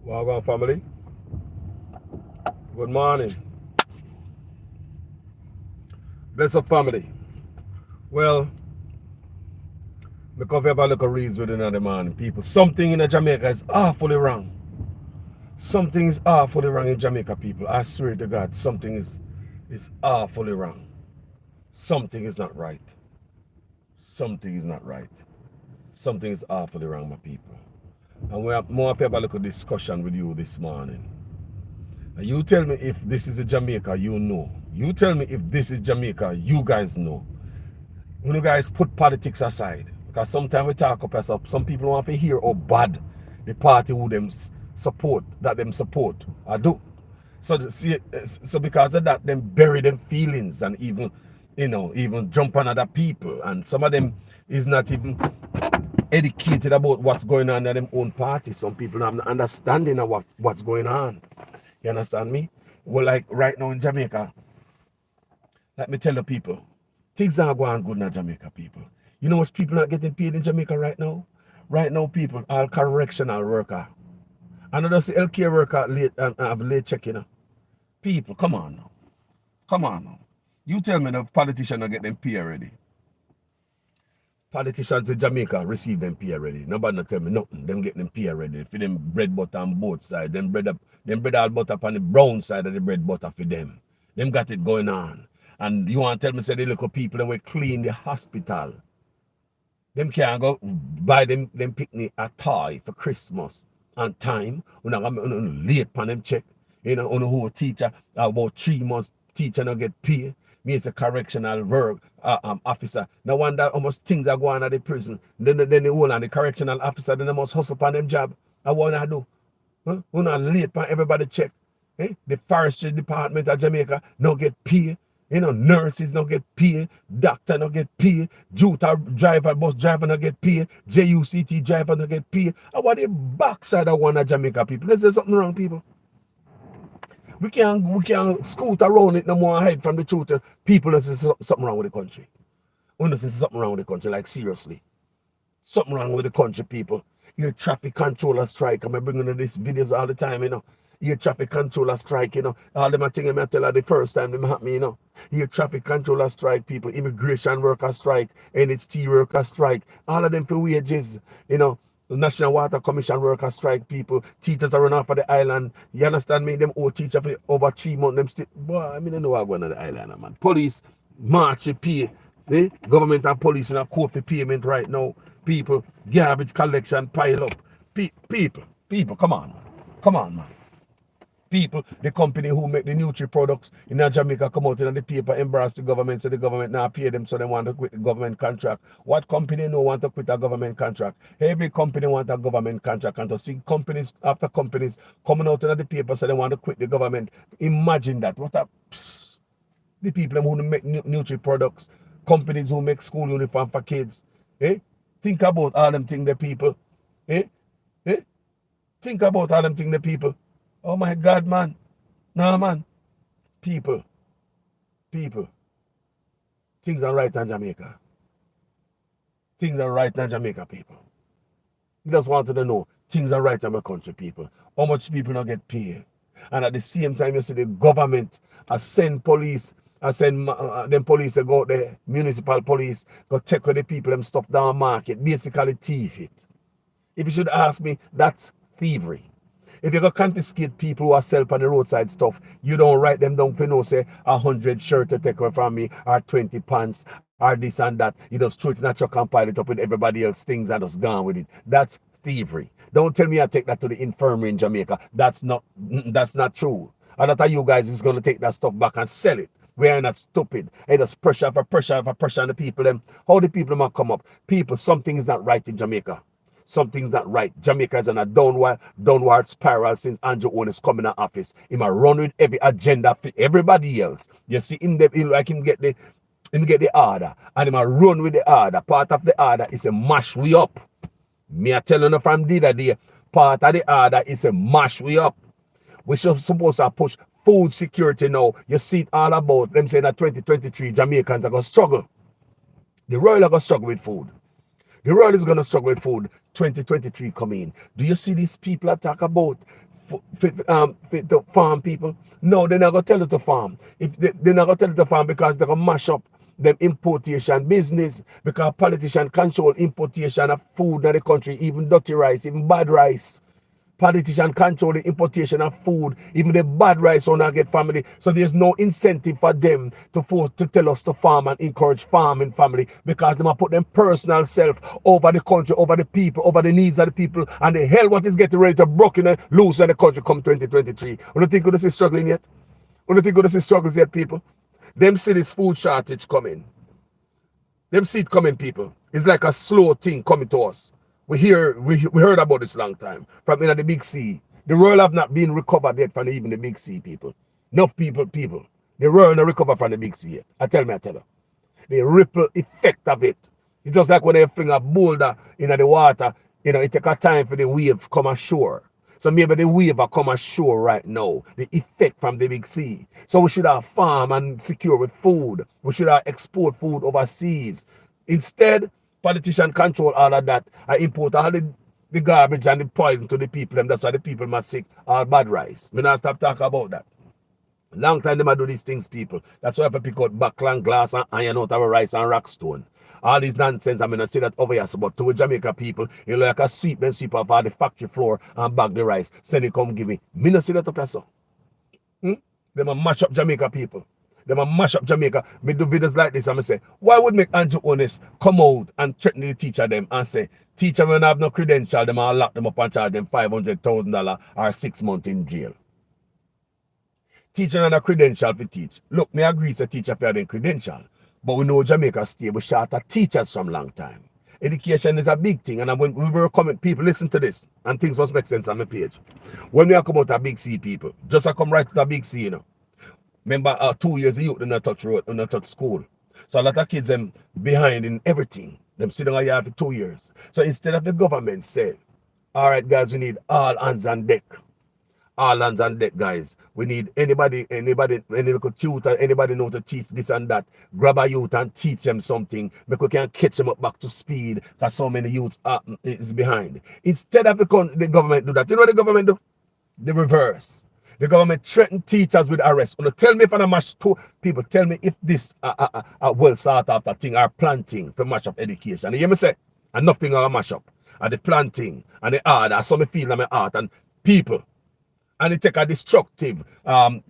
Welcome, family. Good morning. Bless up, family. Well, because we have a look at reads within the morning, people. Something in Jamaica is awfully wrong. Something is awfully wrong in Jamaica, people. I swear to God, something is awfully wrong. Something is not right. Something is not right. Something is awfully wrong, my people. And we have more of a look at discussion with you this morning. And you tell me if this is a Jamaica, you know. You tell me if this is Jamaica, you guys know. When you guys put politics aside, because sometimes we talk up as up, some people want to hear how bad the party who them support, that them support, I do. So see, so because of that, them bury them feelings and even, even jump on other people. And some of them is not even educated about what's going on in them own party. Some people have no understanding of what's going on. You understand me? Well, like right now in Jamaica, let me tell the people, things are going good in Jamaica, people. You know what people not getting paid in Jamaica right now? Right now, people are correctional worker. Another healthcare worker late and have late check, People, come on now. Come on now. You tell me the politicians not get them pay already. Politicians in Jamaica receive them pay already. Nobody not tell me nothing. Them get them pay already. For them bread butter on both sides. Them bread all butter on the brown side of the bread butter for them. Them got it going on. And you want to tell me say the little people that will clean the hospital. Them can't go buy them picnic a toy for Christmas on time. Late on them check. Who teacher about 3 months teacher not get paid. Me as a correctional work officer. No wonder how much things are going on at the prison. Then the whole and the correctional officer then they must hustle upon them job. I wanna do. Huh? Who not late on everybody check. The forestry department of Jamaica no get paid. Nurses no get paid, doctor no get paid, Juta driver, bus driver no get paid, JUCT driver no get paid. I want the backside of one of Jamaica people. Let's say something wrong, people. We can't scoot around it no more and hide from the truth. People know something wrong with the country. We know something wrong with the country, like seriously. Something wrong with the country, people. Your traffic controller strike. I'm bringing you these videos all the time, Your traffic controller strike, All them things I tell her the first time them happen, Your traffic controller strike, people. Immigration worker strike. NHT worker strike. All of them for wages, The National Water Commission worker strike, people. Teachers are running off of the island. You understand me? Them old teachers for over 3 months. Them still, boy, I don't know what's going on the island, man. Police, march, pay. Government and police in a court for payment right now. People, garbage collection pile up. People, come on, man. Come on, man. People, the company who make the Nutri products in Jamaica come out in the paper, embarrass the government, say the government now pay them, so they want to quit the government contract. What company no want to quit a government contract? Every company want a government contract, and to see companies after companies coming out in the paper, so they want to quit the government. Imagine that. The people who make Nutri products, companies who make school uniform for kids. Think about all them things, the people. Think about all them things, the people. Oh my God, man. No, man. People. Things are right in Jamaica. Things are right in Jamaica, people. You just wanted to know, things are right in my country, people. How much people don't get paid. And at the same time, you see the government send police, them police go out there, municipal police, go take with the people, them stuff down market, basically thief it. If you should ask me, that's thievery. If you go confiscate people who are selling on the roadside stuff, you don't write them down for no say 100 shirts to take away from me, or 20 pants, or this and that. You just throw it in a truck and pile it up with everybody else things and just gone with it. That's thievery. Don't tell me I take that to the infirmary in Jamaica. That's not true. And that you guys is going to take that stuff back and sell it. We are not stupid. It is pressure for pressure for pressure on the people. Them. How the people might come up? People, something is not right in Jamaica. Something's not right. Jamaica is on a downward spiral since Andrew Owen is coming to office. He might run with every agenda for everybody else. You see him, like him get the order, and he might run with the order. Part of the order is a mash we up. Me I telling you from the other day, part of the order is a mash we up. We should supposed to push food security now. You see it all about them saying that 2023 Jamaicans are going to struggle. The Royal are going to struggle with food. The world is going to struggle with food 2023 coming. Do you see these people that talk about to farm people. No, they're not gonna tell you to farm. If they're not gonna tell you to farm because they're gonna mash up them importation business because politicians control importation of food in the country, even dirty rice, even bad rice. Politicians control the importation of food, even the bad rice will not get family. So there's no incentive for them to force to tell us to farm and encourage farming family because they might put them personal self over the country, over the people, over the needs of the people, and the hell what is getting ready to broken and loose in the country come 2023. You don't think this is struggling yet? You don't think this is struggles yet, people? Them see this food shortage coming. Them see it coming, people. It's like a slow thing coming to us. We heard about this long time from in the big sea. The world have not been recovered yet from even the big sea, people. Enough people. The world not recover from the big sea yet. I tell you. The ripple effect of it. It's just like when they fling a boulder in the water, it take a time for the wave come ashore. So maybe the wave are come ashore right now. The effect from the big sea. So we should have farm and secure with food. We should have export food overseas. Instead, politicians control all of that. I import all the garbage and the poison to the people. And that's why the people must sick all bad rice. Me not stop talking about that. Long time they might do these things, people. That's why I have to pick out backland glass and iron out of rice and rock stone. All these nonsense, I'm going to say that over here. But to Jamaica people, you like a sweep off all the factory floor and bag the rice. Send it come give me. Me not see that up here, so. They might mash up Jamaica people. They might mash up Jamaica. Me do videos like this and I say, why would make Andrew Honest come out and threaten the teacher them and say, teacher when have no credential, them all lock them up and charge them $500,000 or 6 months in jail. Teacher and a credential for teach. Look, me agree to teacher for the credential. But we know Jamaica stay with short of teachers from long time. Education is a big thing. And when we were coming, people listen to this and things must make sense on my page. When we are come out of big C people, just I come right to a big C, Remember 2 years of youth in a touch road, in a touch school. So a lot of kids them behind in everything. Them sitting on here for 2 years. So instead of the government say, all right guys, we need all hands on deck. All hands on deck, guys. We need anybody, any little tutor, anybody know to teach this and that. Grab a youth and teach them something because we can catch them up back to speed because so many youths is behind. Instead of the government do that, you know what the government do? The reverse. The government threaten teachers with arrest. Tell me if I mash two people, tell me if this well sought after thing are planting for mash up education. You hear me say? And nothing are mash up. And the planting and the art, and some feel in my art and people. And it take a destructive,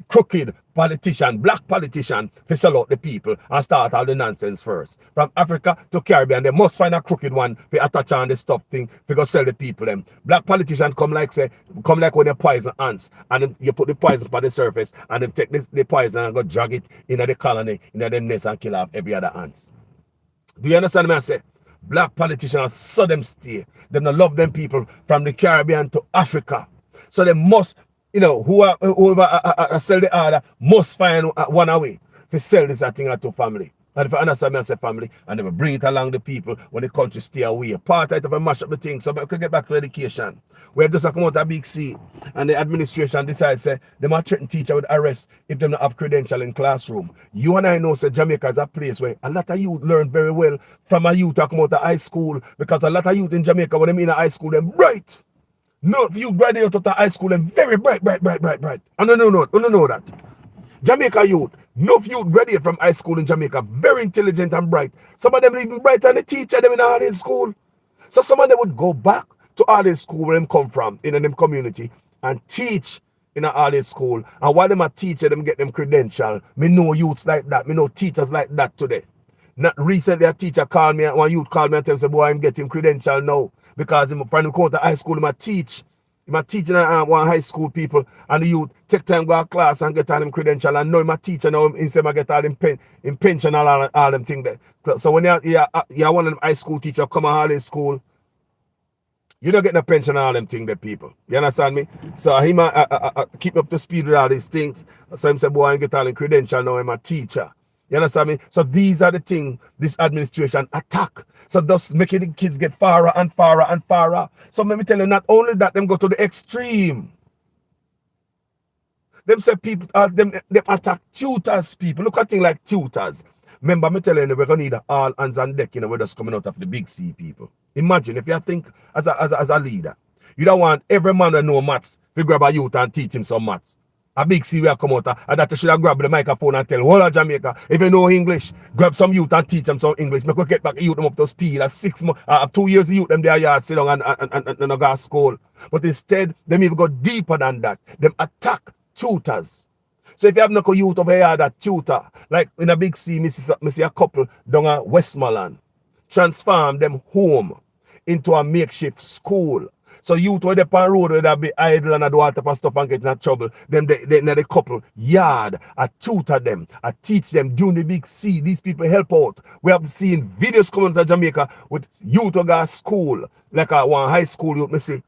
crooked politician, black politician, to sell out the people and start all the nonsense first. From Africa to Caribbean, they must find a crooked one to attach on the stuff thing to go sell the people them. Black politicians come like when they poison ants, and then you put the poison on the surface, and then take the poison and go drag it in the colony, in the nest and kill off every other ants. Do you understand me I say? Black politicians saw them stay. They don't love them people from the Caribbean to Africa. So they must, whoever sell the order must find one away to sell this thing to family. And if I understand me, I say family, and they bring it along the people when the country stay away. Part of it mash up the thing, so we can get back to education. Where just come out a big C, and the administration decides, say, they might threaten teacher with arrest if they don't have credential in classroom. You and I know, say, Jamaica is a place where a lot of youth learn very well from a youth that come out of high school, because a lot of youth in Jamaica, when they mean high school, they're bright. No, if you graduate out of high school, they're very bright. And no, know that. Jamaica youth, no few graduate from high school in Jamaica, very intelligent and bright. Some of them even brighter than the teacher them in all his school. So some of them would go back to all his school where them come from, in them community, and teach in all his school. And while them a teacher, them get them credential. Me know youths like that. Me know teachers like that today. Not recently a teacher called me, one youth called me and tell me, boy, I'm getting credential now. Because him from come to high school, him teach. Him teaching one high school people, and the youth take time go to class and get all them credential, and now him a teacher now, him say I get all them pension and all them things there. So when you're one of them high school teacher come to high school, you don't get no pension and all them things there, people. You understand me? So him keep up to speed with all these things. So him say, boy, I get all them credential now, I'm a teacher. You understand me? So these are the things this administration attack. So thus making the kids get farther and farther and farther. So let me tell you, not only that, them go to the extreme. Them say people, them attack tutors, people. Look at things like tutors. Remember, me telling you, we're going to need all hands on deck, we're just coming out of the big C, people. Imagine if you think as a leader, You don't want every man that know maths to grab a youth and teach him some maths. A big C will come out and that you should have grabbed the microphone and tell all of Jamaica, if you know English, grab some youth and teach them some English. Make we get back youth them up to speed. At 6 months, 2 years youth them there yard sit down and go to school. But instead, them even go deeper than that. Them attack tutors. So if you have no youth over here that tutor, like in a big C, me see a couple down at Westmoreland, transform them home into a makeshift school. So youth where they on road where they be idle and do all type of stuff and get in trouble. Then they couple yard, I tutor them, I teach them during the big C. These people help out. We have seen videos coming to Jamaica with youth who go to school, like one high school youth, me see,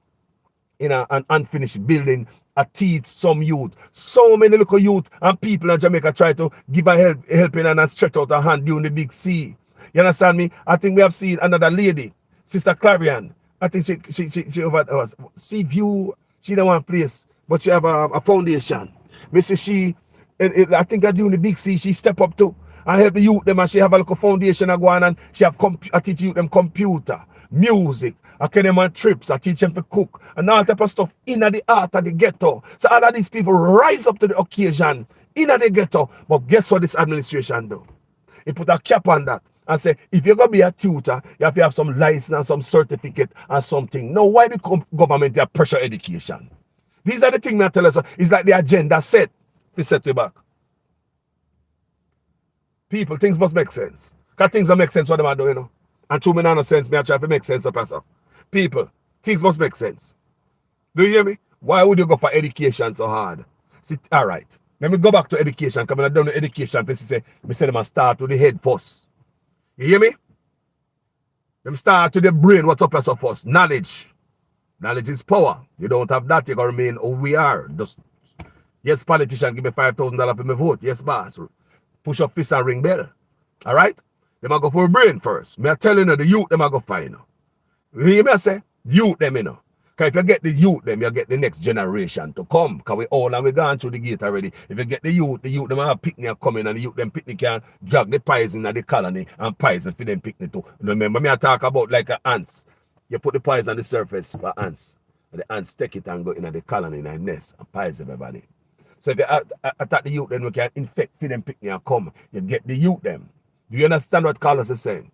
in an unfinished building. I teach some youth. So many little youth and people in Jamaica try to give a helping and stretch out a hand during the big C. You understand me? I think we have seen another lady, Sister Clarion. I think she over us. She view, she don't want place, but she have a foundation. Me say she, I think I do the big C, she step up too. I help the youth them and she have a little foundation I go on and she have I teach youth them computer, music, I carry them on trips, I teach them to cook, and all type of stuff in the art of the ghetto. So all of these people rise up to the occasion in the ghetto. But guess what this administration do? It put a cap on that. And say, if you're going to be a tutor, you have to have some license and some certificate and something. Now, why the government have pressure education? These are the things that tell us. It's like the agenda set. They set you back. People, things must make sense. Because things don't make sense what they are doing, you know. And true, me no sense, me I try to make sense of person. People, things must make sense. Do you hear me? Why would you go for education so hard? See, all right. Let me go back to education. Because I've done the education. Me say them must start with the head first. You hear me? Them start to the brain. What's up as of first? Knowledge. Knowledge is power. You don't have that, you're going to remain who we are. Just, yes, politician, give me $5,000 for my vote. Yes, boss. Push up fist and ring bell. All right? They might go for a brain first. Me I telling you, the youth, them I go find. You hear me I say? Youth, them, you know. Because if you get the youth, them, you get the next generation to come. Because we all and we gone through the gate already. If you get the youth, them have picnic coming and the youth, them picnic can drag the poison in the colony and poison for them picnic too. Remember me I talk about like ants. You put the poison on the surface for ants. And the ants take it and go in the colony in the nest and poison everybody. So if you attack the youth, then we can infect for them picnic and come. You get the youth them. Do you understand what Carlos is saying?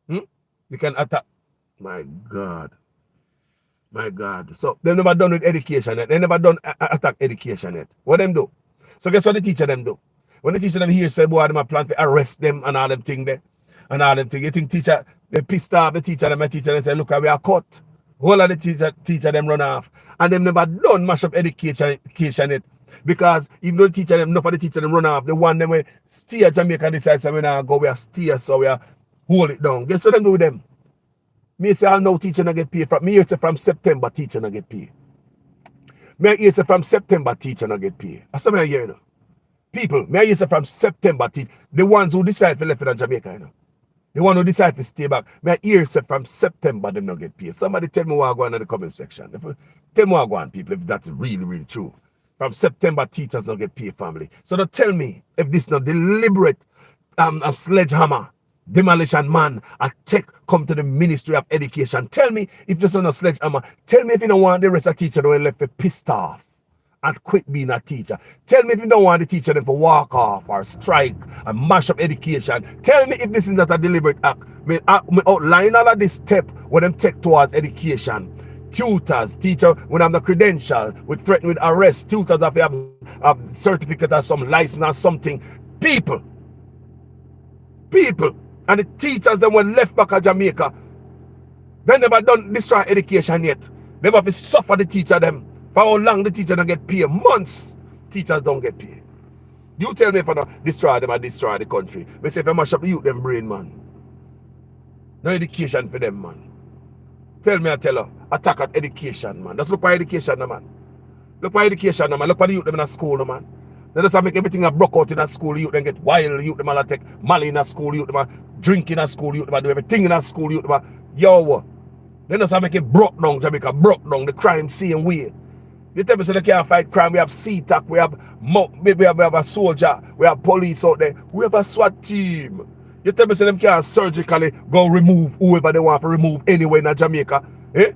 You can attack. My God. My God. So they never done with education yet. They never done attack education yet. What them do? So guess what the teacher them do? When the teacher them here say, boy, them a plan to arrest them and all them thing there. And all them thing. You think teacher, they pissed off the teacher, them a teacher, and say, look, we are caught. All of the teacher them run off. And them never done mash up education yet. Because even though the teacher them, enough of the teacher them run off, the one them will steer Jamaica and decide, so we now go, we are steer, so we are hold it down. Guess what them do with them? Me say I know teacher not get paid. Me hear say from September teacher not get paid. Me hear say from September teacher not get paid. That's what I hear, you know. People, me hear say from September the ones who decide to live in Jamaica, you know. The one who decide to stay back. Me hear say from September them not get paid. Somebody tell me what I go on in the comment section. Tell me what I go on, people, if that's really, really true. From September teachers not get paid, family. So don't tell me if this not deliberate a sledgehammer. Demolition man, a tech come to the Ministry of Education. Tell me if this is not sledgehammer. Tell me if you don't want the rest of the teacher to be left pissed off and quit being a teacher. Tell me if you don't want the teacher to walk off or strike and mash up education. Tell me if this is not a deliberate act. Me outline all of this step when them take towards education. Tutors, teacher when I'm the credential, with threatened with arrest. Tutors have to have certificate or some license or something. People. And the teachers that were left back at Jamaica, they never done destroy education yet. They have to suffer the teacher them. For how long the teacher don't get paid? Months. Teachers don't get paid. You tell me if I don't destroy them or destroy the country. Me say if I mash up the youth them brain, man. No education for them, man. Tell me I tell her. Attack at education, man. Just look for education, man. Look for education, man. Look for the youth them in a school, man. They just make everything a broke out in a school. You then get wild. You them all take Mali in a school. You them drink in a school. You them do everything in a school. You them yo. They just make it broke down. Jamaica broke down the crime scene way. You tell me so they can't fight crime. We have CTAC. We have a soldier. We have police out there. We have a SWAT team. You tell me so them can't surgically go remove whoever they want to remove anywhere in Jamaica. Eh?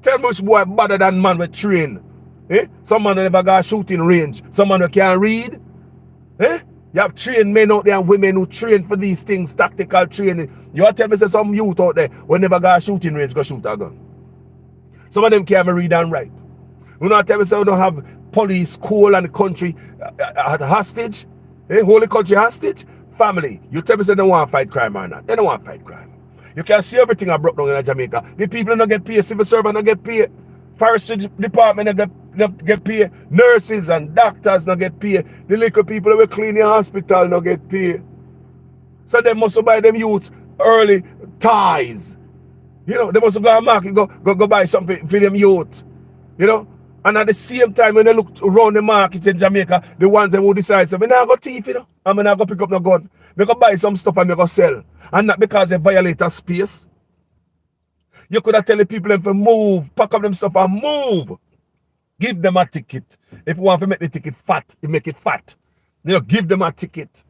Tell me which boy better than man with train. Eh? Some man never got shooting range. Some man who can't read. Eh? You have trained men out there and women who train for these things, tactical training. You want to tell me say some youth out there who never got shooting range go shoot a gun. Some of them can't read and write. You know, tell me say we don't have police, school and the country at hostage. Eh? Whole country hostage. Family. You tell me say they don't want to fight crime or not. They don't want to fight crime. You can see everything I broke down in Jamaica. The people don't get paid, civil servants don't get paid, forestry department don't get paid, nurses and doctors don't get paid, the little people that will clean the hospital don't get paid. So they must buy them youths early ties. You know, they must go to market, go buy something for them youths. You know? And at the same time, when they look around the market in Jamaica, the ones that will decide, so I'm not going to thief, you know, I'm not going to pick up no gun. I'm going to buy some stuff and I'm going to sell. And not because they violate a space. You could have tell the people them to move, pack up them stuff and move. Give them a ticket. If you want to make the ticket fat, you make it fat. You know, give them a ticket.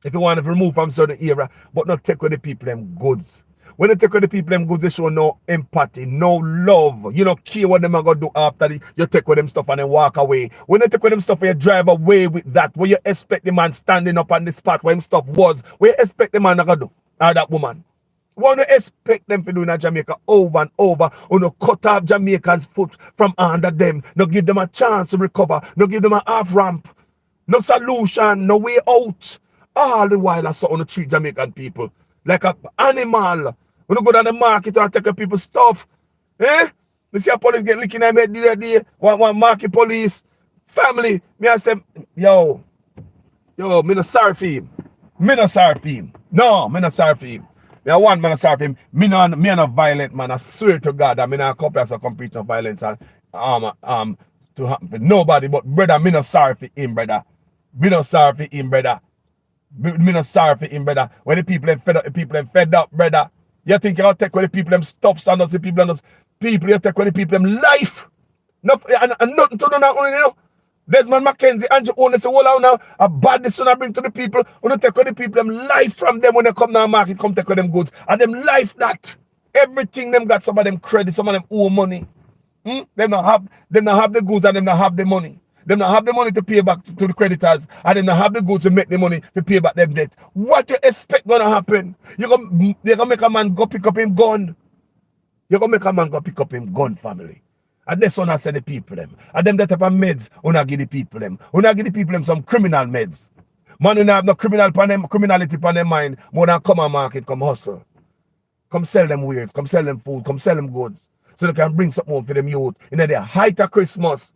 If you want to remove from certain area, but not take away the people them goods. When they take away the people them goods, they show no empathy, no love. You don't care what them are going to do after you take away them stuff and then walk away. When they take away them stuff, you drive away with that. Where you expect the man standing up on the spot where him stuff was, where you expect the man to do, or that woman. What do you expect them to do in Jamaica over and over? Or no cut off Jamaicans' foot from under them. No give them a chance to recover. No give them a half ramp. No solution, no way out. All the while I saw on the treat Jamaican people like an animal. When you go down the market and take people's stuff, eh? You see a police get licking at me the other day. One market police. Family. Me I say, yo, me not sorry for him. Me not sorry for him. No, me not sorry for him. Me one man sorry for him. Me not violent man. I swear to God that me not compare some compete of violence and to happen for nobody. But brother, me not sorry for him, brother. Me not sorry for him, brother. Me not sorry for him, brother. When the people them fed up, brother. You think you'll take away the people them stuffs and the people and those people, you take away the people them life. No, and nothing to do now, you know. Desmond Mackenzie, Andrew Owen, say, hold on now, a badness I bring to the people, when you take away the people them life from them when they come down market, come take away them goods. And them life that. Everything them got some of them credit, some of them owe money. Them not have the goods and them not have the money. Them not have the money to pay back to the creditors, and them not have the goods to make the money to pay back them debt. What you expect gonna happen? You're gonna make a man go pick up him gun. You're gonna make a man go pick up him gun, family. And that's when I say the people them. And them that type of meds, una give the people them. Una give the people them some criminal meds. Man who have no criminality upon them mind, more than come on market, come hustle. Come sell them weirds, come sell them food, come sell them goods. So they can bring something home for them youth in the height of Christmas.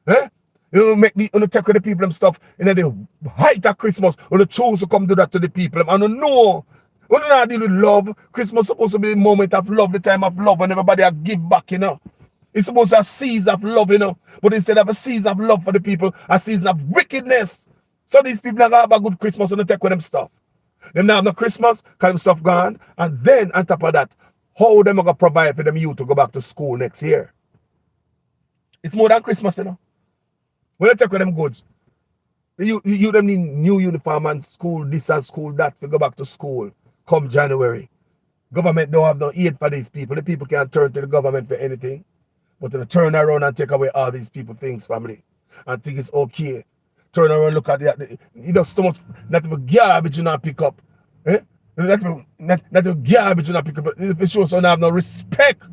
Eh? You know, take with the people them stuff in the height of Christmas. You choose to come do that to the people. And you know, when you not deal with love, Christmas is supposed to be the moment of love, the time of love, and everybody will give back, you know. It's supposed to be a season of love, you know. But instead of a season of love for the people, a season of wickedness. So these people are going to have a good Christmas and they take with them stuff. Them now have no Christmas, because them stuff gone. And then on top of that, how them are going to provide for them youth to go back to school next year? It's more than Christmas, you know. When they take with them goods, you them need new uniform and school this and school that to go back to school come January. Government don't have no aid for these people. The people can't turn to the government for anything. But to turn around and take away all these people things, family, and think it's okay. Turn around, look at that. You know, so much, not even garbage you not pick up. Eh? Not even garbage you not pick up. If it shows so now have no respect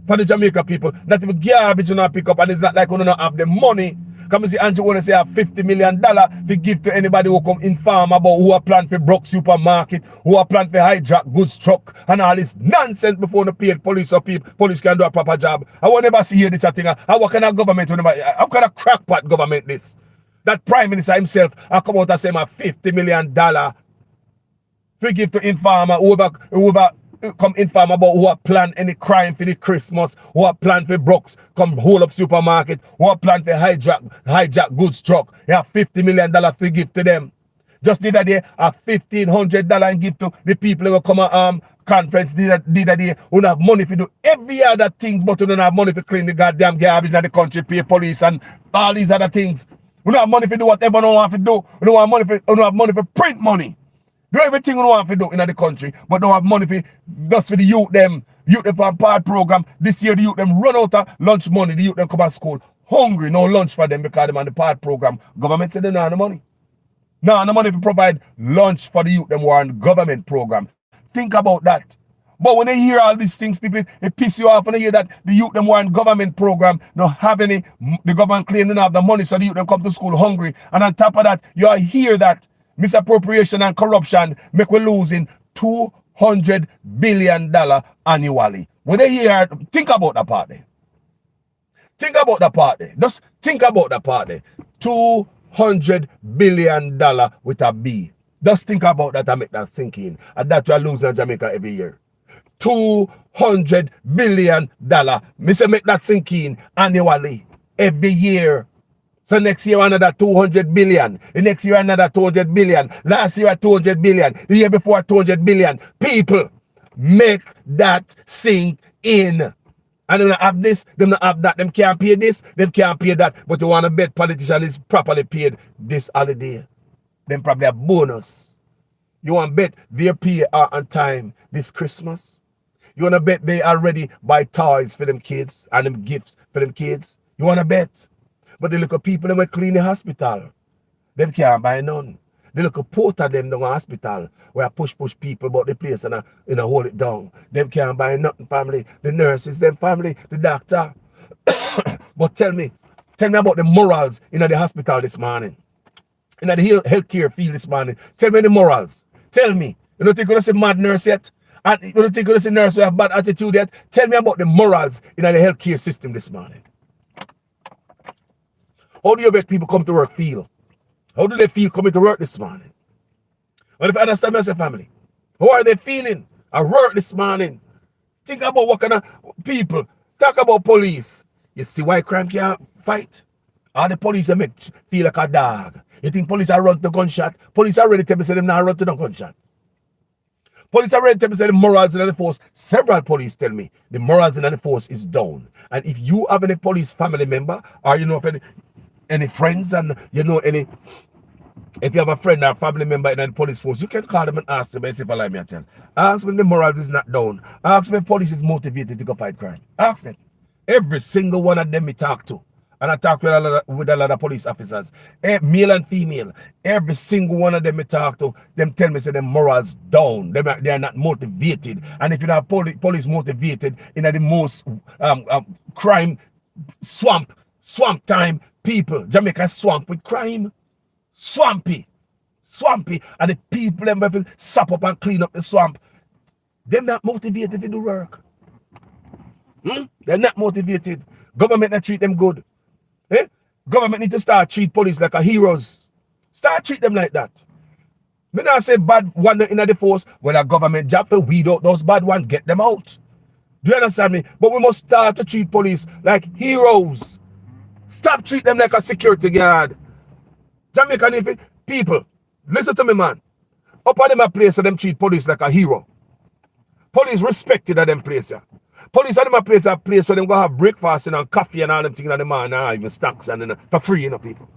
for the Jamaica people, not even garbage you not pick up, and it's not like we don't have the money. Come and see Andrew want to say $50 million to give to anybody who come inform about who are planned for Brook supermarket, who are planned for hijack goods truck, and all this nonsense before the paid police or people. Police can do a proper job. I will never see this thing. What kind of government? How kind of crackpot government this? That Prime Minister himself I come out and say $50 million to give to informer whoever come inform about who are plan any crime for the Christmas, who are plan for Brooks, come hold up supermarket, who are plan for hijack goods truck. You have $50 million to give to them. Just the other day, a $1,500 and give to the people who will come on conference the other day who don't have money to do every other things, but who don't have money to clean the goddamn garbage in the country, pay police and all these other things. We don't have money to do whatever we don't want to do. We don't have money for print money. Do everything we want to do in the country, but don't have money for just for the youth them Youth them for part program. This year the youth them run out of lunch money. The youth them come to school hungry, no lunch for them because them on the part program. Government said they don't have the money. Now the money to provide lunch for the youth them who are on the government program. Think about that. But when they hear all these things, people, it piss you off when they hear that the youth them who are in government program don't have any, the government claim they don't have the money, so the youth them come to school hungry. And on top of that, you hear that misappropriation and corruption make we losing $200 billion annually. When they hear, think about that part there. Think about that part there. Just think about that part there. $200 billion with a B. Just think about that and make that sink in. And that we are losing in Jamaica every year. $200 billion. Me say make that sink in annually every year. So next year another 200 billion. The next year another 200 billion. Last year 200 billion. The year before 200 billion. People, make that sink in. And they don't have this, they don't have that. Them can't pay this, them can't pay that. But you want to bet politician is properly paid this holiday. Them probably a bonus. You want to bet their pay are on time this Christmas. You want to bet they already buy toys for them kids and them gifts for them kids. You want to bet. But the little people that will clean the hospital, them can't buy none. The little porter them down the hospital where I push people about the place and I hold it down. Them can't buy nothing, family. The nurses, them family, the doctor. But tell me about the morals in the hospital this morning. In the healthcare field this morning. Tell me the morals. Tell me. You don't think you're going to see mad nurse yet? And you don't think you're going to see nurse who have bad attitude yet? Tell me about the morals in the healthcare system this morning. How do you make people come to work feel? How do they feel coming to work this morning? Well, if I understand myself, family, how are they feeling at work this morning? Think about what kind of people. Talk about police. You see why crime can't fight? All the police make feel like a dog. You think police are run to gunshot? Police are ready to tell me say them not run to the gunshot. Police are ready to tell me say the morals in the force. Several police tell me the morals in the force is down. And if you have any police family member, or you know of any friends, and you know any, if you have a friend or family member in the police force, you can call them and ask them and see if I like me, I tell. Ask them if the morals is not down. Ask them if police is motivated to go fight crime. Ask them. Every single one of them me talk to. And I talk with a lot of police officers, male and female. Every single one of them I talk to, them tell me say them morals down. They are not motivated. And if you have police motivated in the most crime swamp time, people, Jamaica swamp with crime. Swampy. And the people them have to sap up and clean up the swamp. They're not motivated to do work. They're not motivated. Government not treat them good. Government need to start treat police like a heroes. Start treat them like that. Me not say bad one in the force. When a government job for weed out those bad ones, get them out. Do you understand me? But we must start to treat police like heroes. Stop treat them like a security guard. Jamaican people, listen to me, man. Up at them a place, so them treat police like a hero. Police respected at them place. Yeah. Police at them a place where them go have breakfast and coffee and all them things in the morning, and even stocks and for free, you know, people.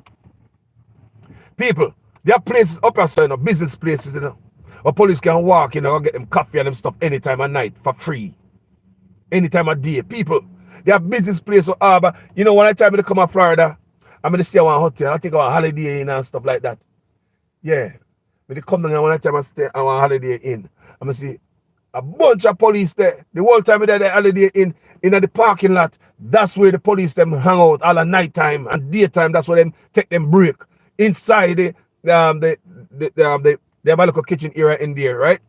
People, there are places up here, you know, business places, you know, where police can walk, you know, get them coffee and them stuff anytime at night for free. Anytime of day. People, there are business places or harbor. You know, when I time to come to Florida, I'm going to stay at one hotel. I take a holiday in and stuff like that. Yeah. When they come down and when I time I stay at one holiday in, I'm going to see a bunch of police there. The whole time they're holiday in the parking lot. That's where the police them hang out all the night time and daytime. That's where them take them break. Inside they have a little kitchen area in there, right?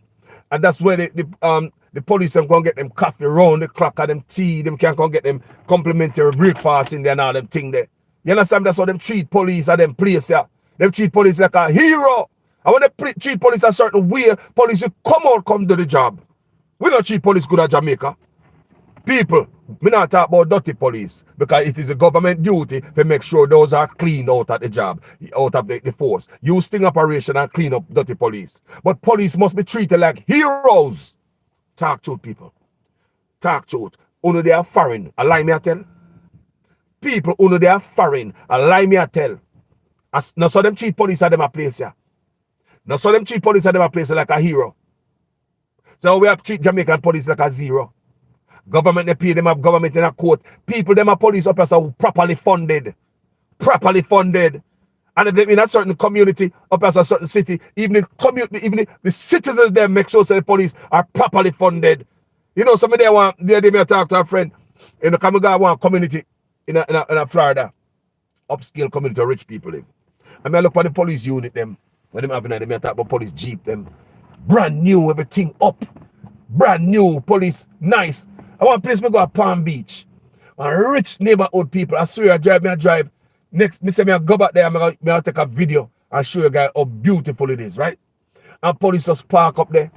And that's where the police them go and get them coffee round the clock and them tea. Them can go and get them complimentary breakfast in there and all them thing there. You understand? That's how them treat police at them place, yeah. Them treat police like a hero. And when they treat police a certain way, police will come do the job. We don't treat police good at Jamaica. People, we not talk about dirty police because it is a government duty to make sure those are cleaned out at the job, out of the force. Use sting operation and clean up dirty police. But police must be treated like heroes. Talk truth, people. Talk truth. Only they are foreign. Allow me to tell. People only they are foreign. Allow me to tell. Now so them treat police at them a place, yeah. Now so them treat police at them a place like a hero. So we have treat Jamaican police like a zero. Government they pay them, have government in a court. People them are police officers properly funded. Properly funded. And if they in a certain community, up as a certain city, even the community, even the citizens there make sure that the police are properly funded. You know, some of them want they may talk to a friend in the Kamiga one community in a Florida, upscale community of rich people live. I mean I look at the police unit them when them having they may talk about police jeep them. Brand new, everything up. Brand new, police, nice. I want a place me go to Palm Beach. And rich neighborhood people. I swear I drive. Next, me say me I go back there, I'll take a video and show you guys how beautiful it is, right? And police just park up there.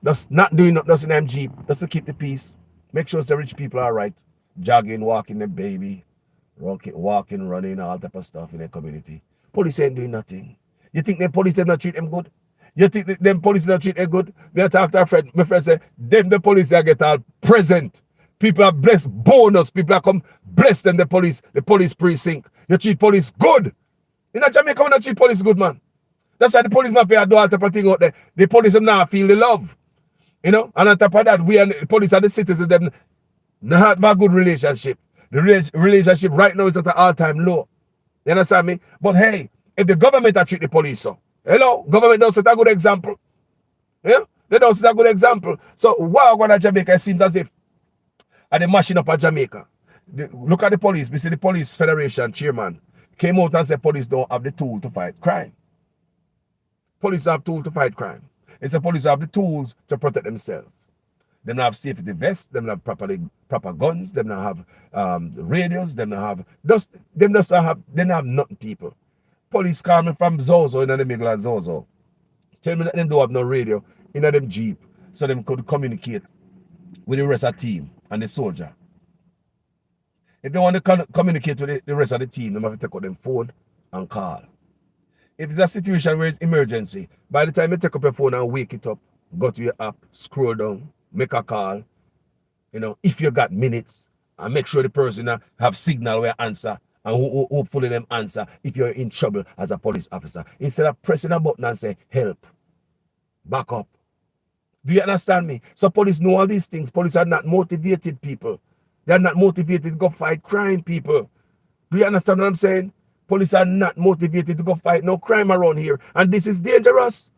Just not doing nothing, just in them Jeep, just to keep the peace. Make sure the rich people are right. Jogging, walking, the baby, walking, running, all type of stuff in their community. Police ain't doing nothing. You think the police not treat them good? You think them police not treat them good? Me talk to a friend. My friend say, them the police they get all present. People are blessed bonus. People are come blessed in the police precinct. You treat police good. In Jamaica, we not treat police good, man. That's why the police mafia do all type of thing out there. The police them now feel the love. You know? And on top of that, we and the police and the citizens them not have a good relationship. The relationship right now is at an all-time low. You understand me? But hey, if the government treat the police so, hello, government don't set a good example. Yeah? They don't set a good example. So while going to Jamaica, it seems as if and they mashing up at Jamaica. Look at the police. We see the police federation chairman came out and said police don't have the tool to fight crime. Police have tools to fight crime. It's the police have the tools to protect themselves. They don't have safety vests. They don't have proper guns. They don't have radios. They don't have they don't have nothing. People. Police coming from Zozo in the middle of Zozo. Tell me that they don't have no radio in them Jeep, so they could communicate with the rest of the team and the soldier. If they want to communicate with the rest of the team, they have to take out them phone and call. If it's a situation where it's emergency, by the time you take up your phone and wake it up, go to your app, scroll down, make a call, you know, if you got minutes, and make sure the person have signal where answer, and hopefully them answer if you're in trouble as a police officer. Instead of pressing a button and say, help, back up. Do you understand me? So police know all these things. Police are not motivated people. They are not motivated to go fight crime, people. Do you understand what I'm saying? Police are not motivated to go fight no crime around here. And this is dangerous.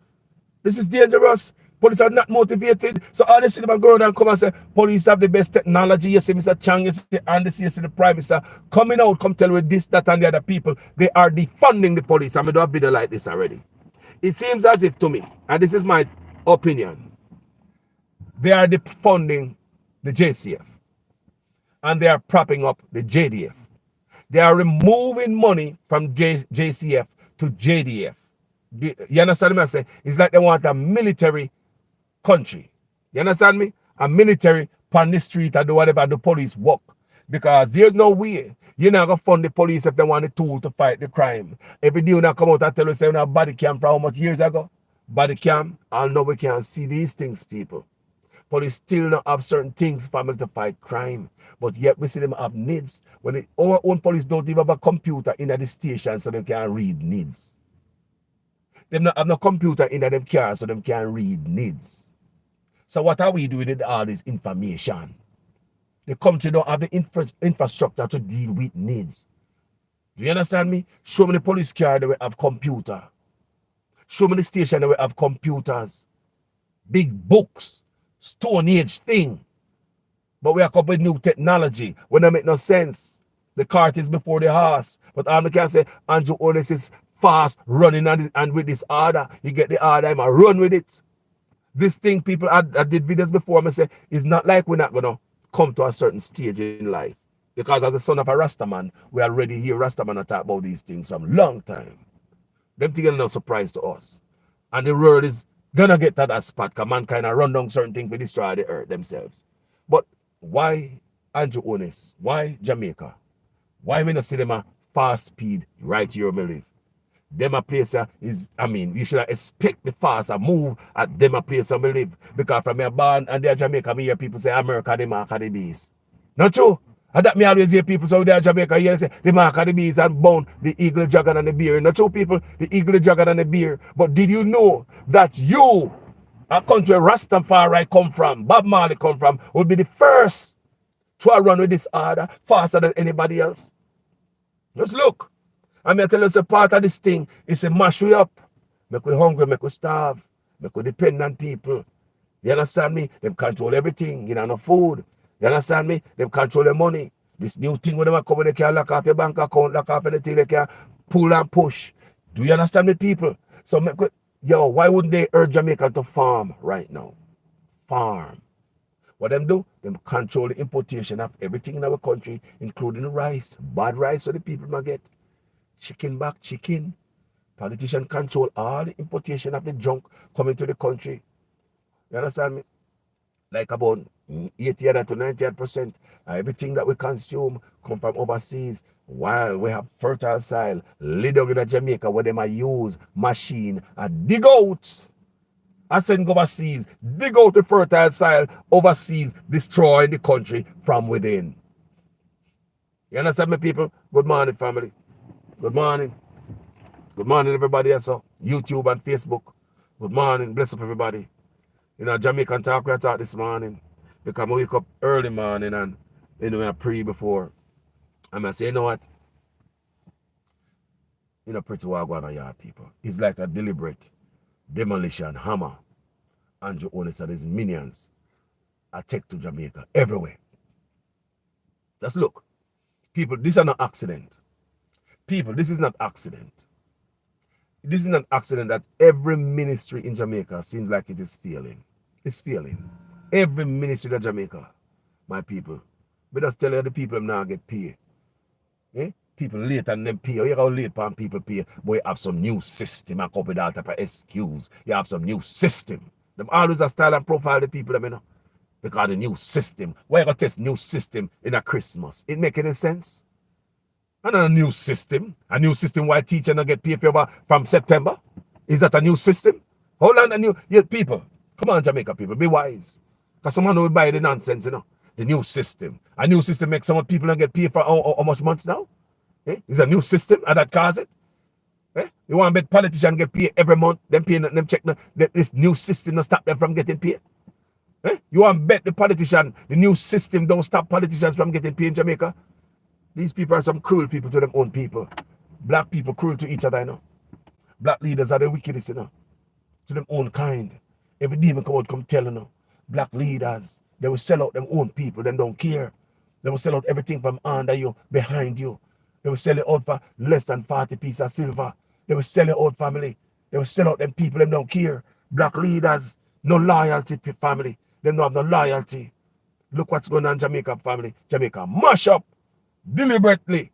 This is dangerous. Police are not motivated. So all this cinema go around and come and say, police have the best technology. You see Mr. Chang, you see Andy, you see the Prime Minister coming out, come tell with this, that, and the other people. They are defunding the police. I'm going to do a video like this already. It seems as if to me, and this is my opinion, they are defunding the JCF. And they are propping up the JDF. They are removing money from JCF to JDF. You understand me? I say it's like they want a military country. You understand me? A military on the street and do whatever the police work. Because there's no way you're not going to fund the police if they want a tool to fight the crime. Every day when I come out and tell you, say, we have body cam from how much years ago? Body cam, I know we can't see these things, people. Police still not have certain things for them to fight crime. But yet we see them have needs. When our own police don't even have a computer in the station so they can read needs. They don't have no computer in them car so they can read needs. So what are we doing with all this information? The country don't have the infrastructure to deal with needs. Do you understand me? Show me the police car that we have computer. Show me the station that we have computers. Big books. Stone Age thing. But we are coupled with new technology. When that make no sense. The cart is before the horse. But all I can say, Andrew Onis is fast running and with this order. You get the order, I run with it. This thing, people, I did videos before, I say, it's not like we're not going to come to a certain stage in life. Because as a son of a Rastaman, we already hear Rastaman talk about these things from long time. Them things are no surprise to us. And the world is gonna get to that spot because mankind run down certain things to destroy the earth themselves. But why Andrew Onis? Why Jamaica? Why we not see them a fast speed right here where we live? Them a place is, I mean, you should expect the faster move at them a place where we live. Because from your born and they're Jamaica, me hear people say America, the mark of the beast. Not true. And that me always hear people say they're Jamaica, here say the mark of the beast and bound the eagle, dragon, and the bear. Not true, people, the eagle, the dragon, and the bear. But did you know that you, a country Rastafari come from, Bob Marley come from, would be the first to run with this order faster than anybody else. Just look. I mean, I tell us a part of this thing is to mash we up. Make we hungry, make we starve, make we depend on people. You understand me? Them control everything. You know, no food. You understand me? Them control the money. This new thing when they come when they can lock off your bank account, lock off anything they can pull and push. Do you understand me, people? So, yo, why wouldn't they urge Jamaica to farm right now? Farm. What them do? Them control the importation of everything in our country, including rice. Bad rice so the people might get. Chicken back, chicken. Politicians control all the importation of the junk coming to the country. You understand me? Like about 80 to 98%, everything that we consume come from overseas. While we have fertile soil, laid down in Jamaica where they might use machine and dig out. I send overseas, dig out the fertile soil overseas, destroy the country from within. You understand me, people? Good morning, family. Good morning. Good morning, everybody else. YouTube and Facebook. Good morning. Bless up, everybody. You know, Jamaican talk we talk this morning. Because I wake up early morning and I pray before. And I say, you know what? You know, pretty well going on yard, people. It's like a deliberate demolition hammer. Andrew Onis and his minions attack to Jamaica everywhere. Just look. People, this is not accident. People, this is not accident. This is not accident that every ministry in Jamaica seems like it is failing. It's failing. Every ministry in Jamaica, my people. We just tell you the people now get paid. Eh? People late and them pay. You got late and people pay. But you have some new system and copy that type of excuse. You have some new system. Them always a style and profile the people, you know. Because the new system. Why you got to test new system in a Christmas? It make any sense? And a new system. A new system why teacher not get paid from September? Is that a new system? Hold on, a new people. Come on, Jamaica people, be wise. Because someone will buy the nonsense, you know. The new system. A new system makes some people not get paid for how much months now? Eh? It's a new system and that cause it. Eh? You want to bet politicians get paid every month, them paying them check this new system to stop them from getting paid. Eh? You want to bet the politician, the new system don't stop politicians from getting paid in Jamaica? These people are some cruel people to their own people. Black people cruel to each other, you know. Black leaders are the wickedest, you know. To their own kind. Every demon come out, come tell you, know. Black leaders, they will sell out their own people, them don't care. They will sell out everything from under you, behind you. They will sell it out for less than 40 pieces of silver. They will sell it out, family. They will sell out them people, them don't care. Black leaders, no loyalty, family. They don't have no loyalty. Look what's going on in Jamaica, family. Jamaica mash up. Deliberately.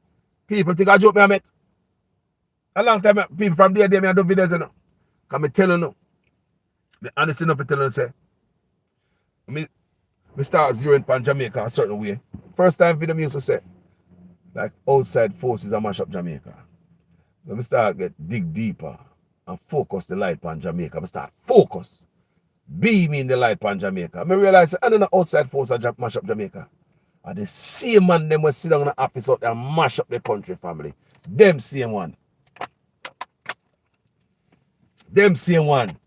People think I joke me I make. A long time people from there I do videos, you know. Can me tell you now. The honest enough to tell you say. Me start zeroing pan Jamaica a certain way. First time video me used to say, like outside forces are mash up Jamaica. So me start dig deeper and focus the light on Jamaica. Me start focus. Beaming the light on Jamaica. I realize I don't know outside forces mash up Jamaica. And the same man them will sit down in the office out there and mash up the country, family. Them same one. Them same one.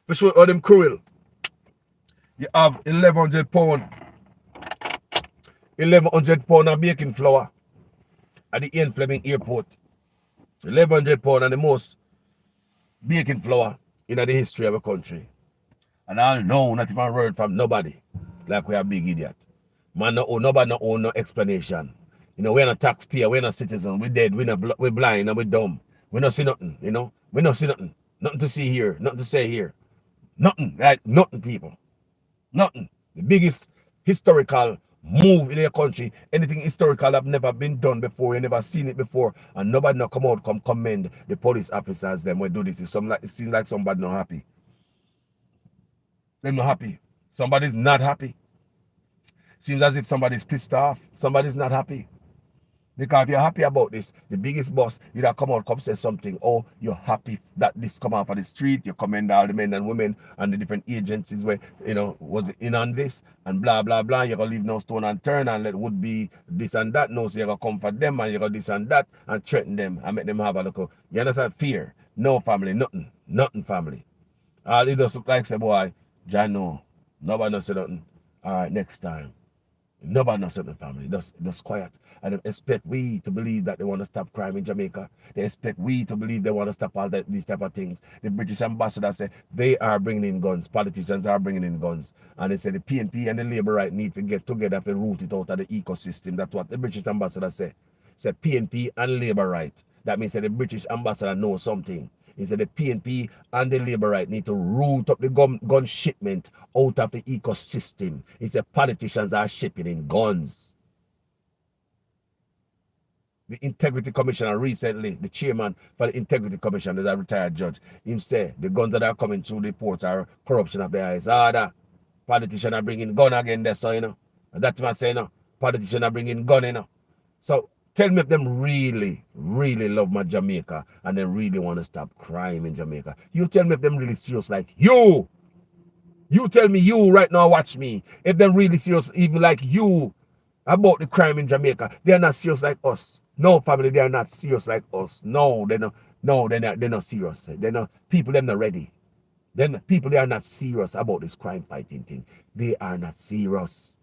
For sure, all them cruel. You have 1,100 pound. 1,100 pound of baking flour at the Ian Fleming Airport. 1,100 pound and the most baking flour in the history of a country. And I know not even word from nobody. Like we are big idiot. Man, nobody no own no explanation. You know, we're not taxpayer, we're not citizen, we dead, we're blind and we're dumb. We don't see nothing, you know. We don't see nothing. Nothing to see here, nothing to say here. Nothing, like nothing, people. Nothing. The biggest historical move in the country, anything historical have never been done before, you never seen it before, and nobody not come out, come commend the police officers, them will do this. It seems like somebody not happy. They're not happy. Somebody's not happy. Seems as if somebody's pissed off. Somebody's not happy. Because if you're happy about this, the biggest boss, you don't come out, come say something. Oh, you're happy that this come out of the street. You commend all the men and women and the different agencies where, you know, was in on this and blah, blah, blah. You're going to leave no stone unturned and let would be this and that. No, so you're going to comfort them and you're going to this and that and threaten them and make them have a look. You understand? Fear. No family. Nothing. Nothing family. All it does look like say, boy, John, no. Nobody knows say nothing. All right, next time. Nobody knows the family. Just quiet. And they expect we to believe that they want to stop crime in Jamaica. They expect we to believe they want to stop all these type of things. The British ambassador said they are bringing in guns. Politicians are bringing in guns. And they said the PNP and the Labour right need to get together to root it out of the ecosystem. That's what the British ambassador said. Said PNP and Labour right. That means that the British ambassador knows something. He said the PNP and the Labour right need to root up the gun shipment out of the ecosystem. He said politicians are shipping in guns. The Integrity Commissioner recently, the chairman for the Integrity Commission, is a retired judge, him say the guns that are coming through the ports are corruption of the eyes. That politicians are bringing gun again there, so, you know. And that's what I say, you know. Politicians are bringing gun, you know. So, tell me if them really, really love my Jamaica and they really want to stop crime in Jamaica. You tell me if them really serious like you. You tell me you right now, watch me. If them really serious, even like you, about the crime in Jamaica, they are not serious like us. No, family, they are not serious like us. No, they're not. No, they're not serious. They're not. People, they're not ready. Then people, they are not serious about this crime fighting thing. They are not serious.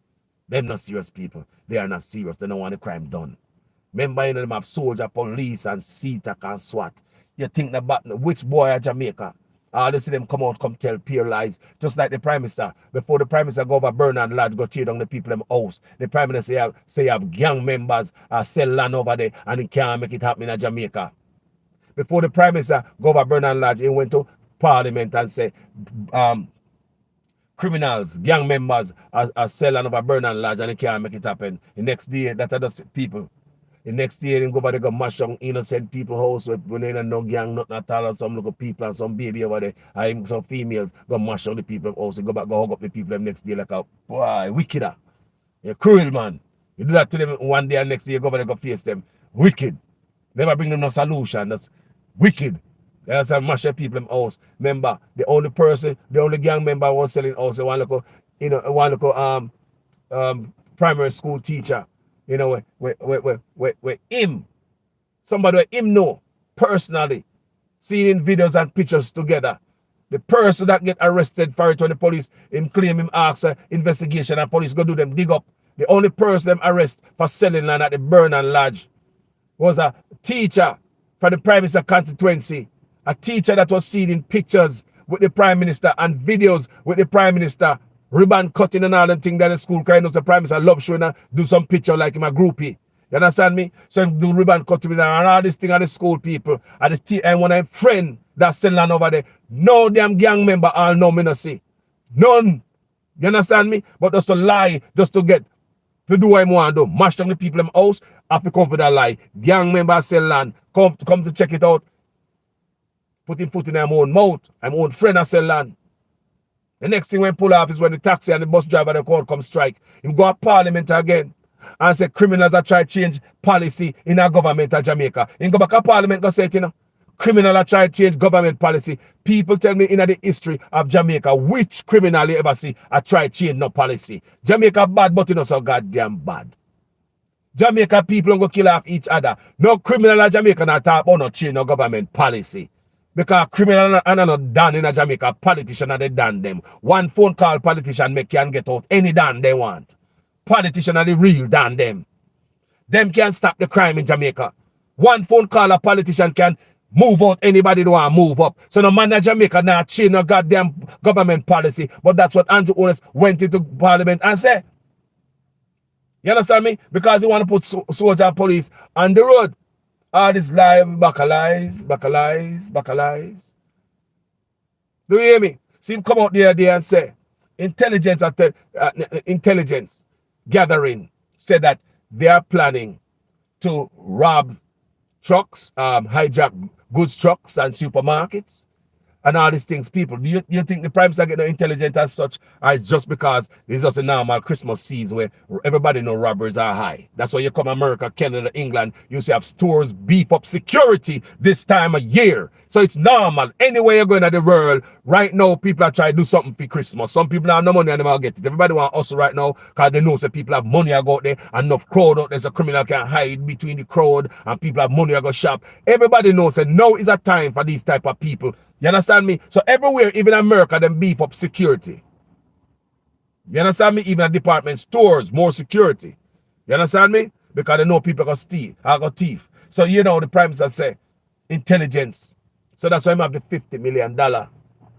Them not serious people. They are not serious. They don't want the crime done. Remember, you know, them have soldier, police, and CTAC and SWAT. You think about which boy at Jamaica? They see them come out, come tell pure lies. Just like the Prime Minister. Before the Prime Minister go over Bernard Lodge, go cheat on the people in the house. The Prime Minister say you have gang members sell land over there and he can't make it happen in Jamaica. Before the Prime Minister go over Bernard Lodge, he went to Parliament and say criminals, gang members are selling over Bernard Lodge and he can't make it happen. The next day, that are just people. The next year, they go over there, go mash down innocent people house when they don't know gang, nothing at all, and some little people and some baby over there, and some females go mash down the people house, go back, go hug up the people them next day like a, boy, wicked. You're cruel, man. You do that to them one day and next day, you go over there, go face them. Wicked. Never bring them no solution. That's wicked. That's a mash the people in house. Remember, the only person, the only gang member was selling house, one local, you know, one local primary school teacher. You know, where him, somebody where him know personally, seeing in videos and pictures together, the person that get arrested for it when the police him claim him ask investigation and police go do them dig up. The only person them arrest for selling land at the Bernard Lodge was a teacher for the Prime Minister constituency, a teacher that was seen in pictures with the Prime Minister and videos with the Prime Minister. Ribbon cutting and all them things that the school kind of the Prime Minister love showing and do some picture like him a groupie. You understand me? So do ribbon cutting and all this thing of the school people and when a friend that's selling over there, no damn gang member all know me not see. None. You understand me? But just to lie, just to get to do what I want to do. Mash down the people in my house, have to come for that lie. Gang member sell land, come to check it out. Putting foot in my own mouth. I'm own friend that sell land. The next thing when pull off is when the taxi and the bus driver they call come strike. Him go to Parliament again and say criminals are try to change policy in our government of Jamaica. Him go back to Parliament go say it, you know. Criminal are try to change government policy. People tell me in the history of Jamaica which criminal you ever see are try to change no policy. Jamaica bad but you know so goddamn bad. Jamaica people don't go kill off each other. No criminal in Jamaica not talk about no change no government policy. Because criminal are not done in a Jamaica, politician are they done them. One phone call politician make can get out any done they want. Politician are the real done them. Them can stop the crime in Jamaica. One phone call a politician can move out anybody that want to move up. So no man in Jamaica not change no goddamn government policy. But that's what Andrew Owens went into Parliament and said. You understand me? Because he want to put soldier and police on the road. All this live, baccalize. Do you hear me? See him come out there and say, intelligence gathering said that they are planning to rob trucks, hijack goods trucks and supermarkets and all these things. People, do you think the Prime Minister get no intelligence as such, or it's just because it's just a normal Christmas season where everybody know robberies are high? That's why you come America, Canada, England, you see have stores beef up security this time of year. So it's normal. Anywhere you're going to the world, right now, people are trying to do something for Christmas. Some people have no money and they will get it. Everybody want hustle right now because they know that people have money out there and enough crowd out there so criminal can hide between the crowd and people have money to go shop. Everybody knows that now is a time for these type of people. You understand me? So everywhere, even America, them beef up security. You understand me? Even at department stores, more security. You understand me? Because they know people got steal, I got thief. So you know the prime minister say intelligence. So that's why I'm have the $50 million. I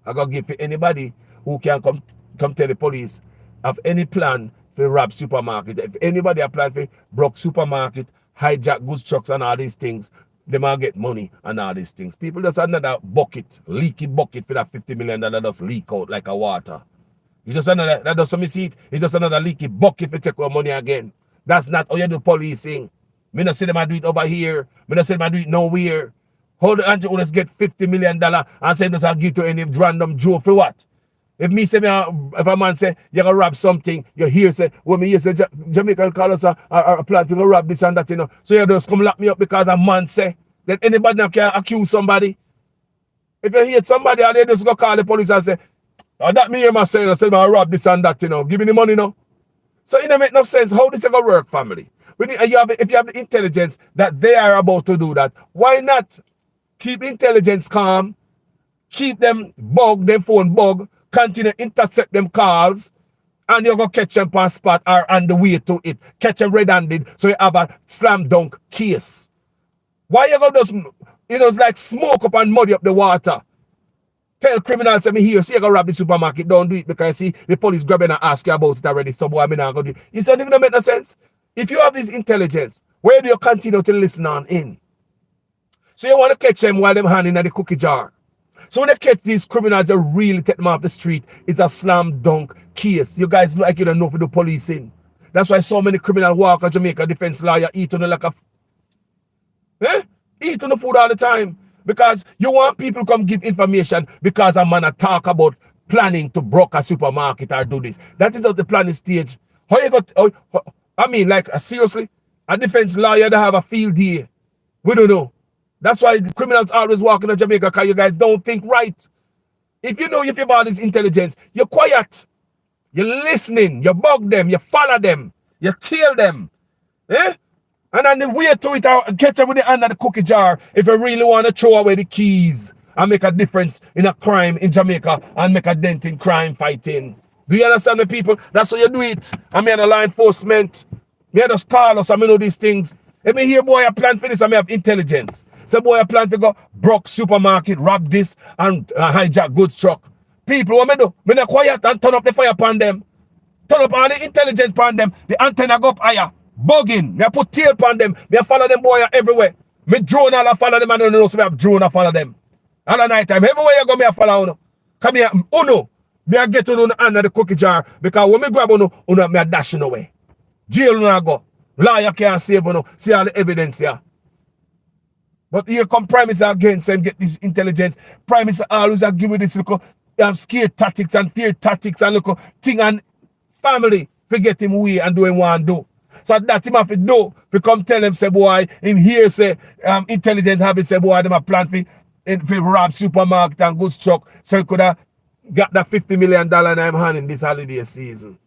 gotta give to anybody who can come tell the police have any plan for rob supermarket. If anybody have plan for broke supermarket, hijack goods trucks and all these things, they might get money and all these things. People just another bucket, leaky bucket for that $50 million just leak out like a water. You just another, that doesn't me see it. It's just another leaky bucket for take our money again. That's not how you do policing. Me not say them I do it over here. Me not say them I do it nowhere. How the Andrew let's get $50 million and say just I'll give to any random Joe for what? If me say if a man say you're gonna rob something, you hear say, when me hear say Jamaica call us a plan to rob this and that, you know. So you just come lock me up because a man say that anybody now can accuse somebody. If you hear somebody and they just go call the police and say, oh, that me hear my saying, I said I rob this and that, you know. Give me the money now. So it don't make no sense. How this ever work, family? If you have the intelligence that they are about to do that, why not keep intelligence calm, keep them bug, them phone bug, continue intercept them calls, and you're going to catch them on spot or on the way to it. Catch them red-handed so you have a slam dunk case. Why you going to just, it's like smoke up and muddy up the water. Tell criminals, say me here, see you go rob the supermarket, don't do it because see the police grabbing and ask you about it already. So boy, I mean, I'm going to do it. It's not even make no sense. If you have this intelligence, where do you continue to listen on in? So you want to catch them while them hand in the cookie jar. So when they catch these criminals, they really take them off the street. It's a slam dunk case. You guys look like you don't know for the policing. That's why so many criminals walk a Jamaica defense lawyer, eat on the like a eat on the food all the time. Because you want people to come give information because a man talk about planning to broke a supermarket or do this. That is at the planning stage. How you got, I mean, like, seriously? A defense lawyer that have a field day. We don't know. That's why the criminals always walking in Jamaica because you guys don't think right. If you know if you have all this intelligence, you're quiet. You're listening. You bug them. You follow them. You tail them. And then the way to it out, catch them with the hand of the cookie jar if you really want to throw away the keys and make a difference in a crime in Jamaica and make a dent in crime fighting. Do you understand me, people? That's how you do it. I mean, a law enforcement. Me just call us, I know these things. If me hear boy, I plan for this, I may have intelligence. So boy, I plan to go broke supermarket, rob this, and hijack goods truck. People, what me do? Me not quiet and turn up the fire upon them. Turn up all the intelligence upon them. The antenna go up higher. Bugging. Me put tail upon them. Me follow them boy everywhere. Me drone all I follow them and I don't know so me have drone I follow them. All the night time. Everywhere you go, me I follow uno. Come here, uno. Me I get uno under the cookie jar. Because when me grab uno, me I dashing away. Jail uno I go. Lawyer can't save uno. See all the evidence here. But here come Prime Minister again, saying get this intelligence. Prime Minister always give me this look scared tactics and fear tactics and look thing and family forget him way and do him want to do. So that him have to do. We come tell him, say boy, him here say intelligence have it, say boy, them a plan for rob supermarket and goods truck. So he could have got that $50 million in him hand in this holiday season.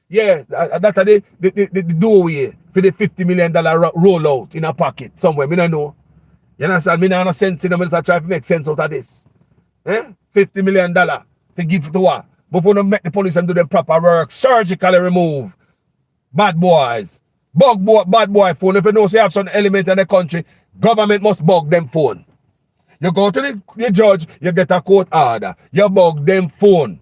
Yeah, that's the doorway for the $50 million rollout in a pocket somewhere. Me don't know. You understand? Me don't know sense in them. I try to make sense out of this. $50 million to give to what? Before they make the police and do the proper work, surgically remove bad boys. Bad boy phone. If you know say you have some element in the country, government must bug them phone. You go to the judge, you get a court order. You bug them phone.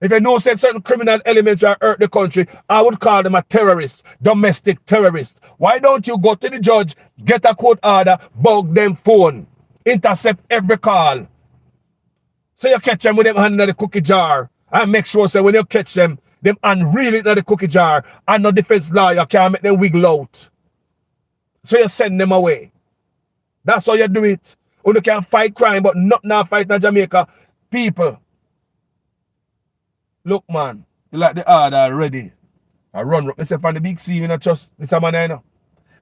If you know say certain criminal elements will hurt the country, I would call them a terrorist, domestic terrorist. Why don't you go to the judge, get a court order, bug them phone, intercept every call. So you catch them with them hand in the cookie jar and make sure say when you catch them unreel it in the cookie jar and no defense lawyer can make them wiggle out. So you send them away. That's how you do it. You can fight crime, but not now fight in Jamaica. People, look man, you like the order already. I run myself on the big C, you know, trust this man I know.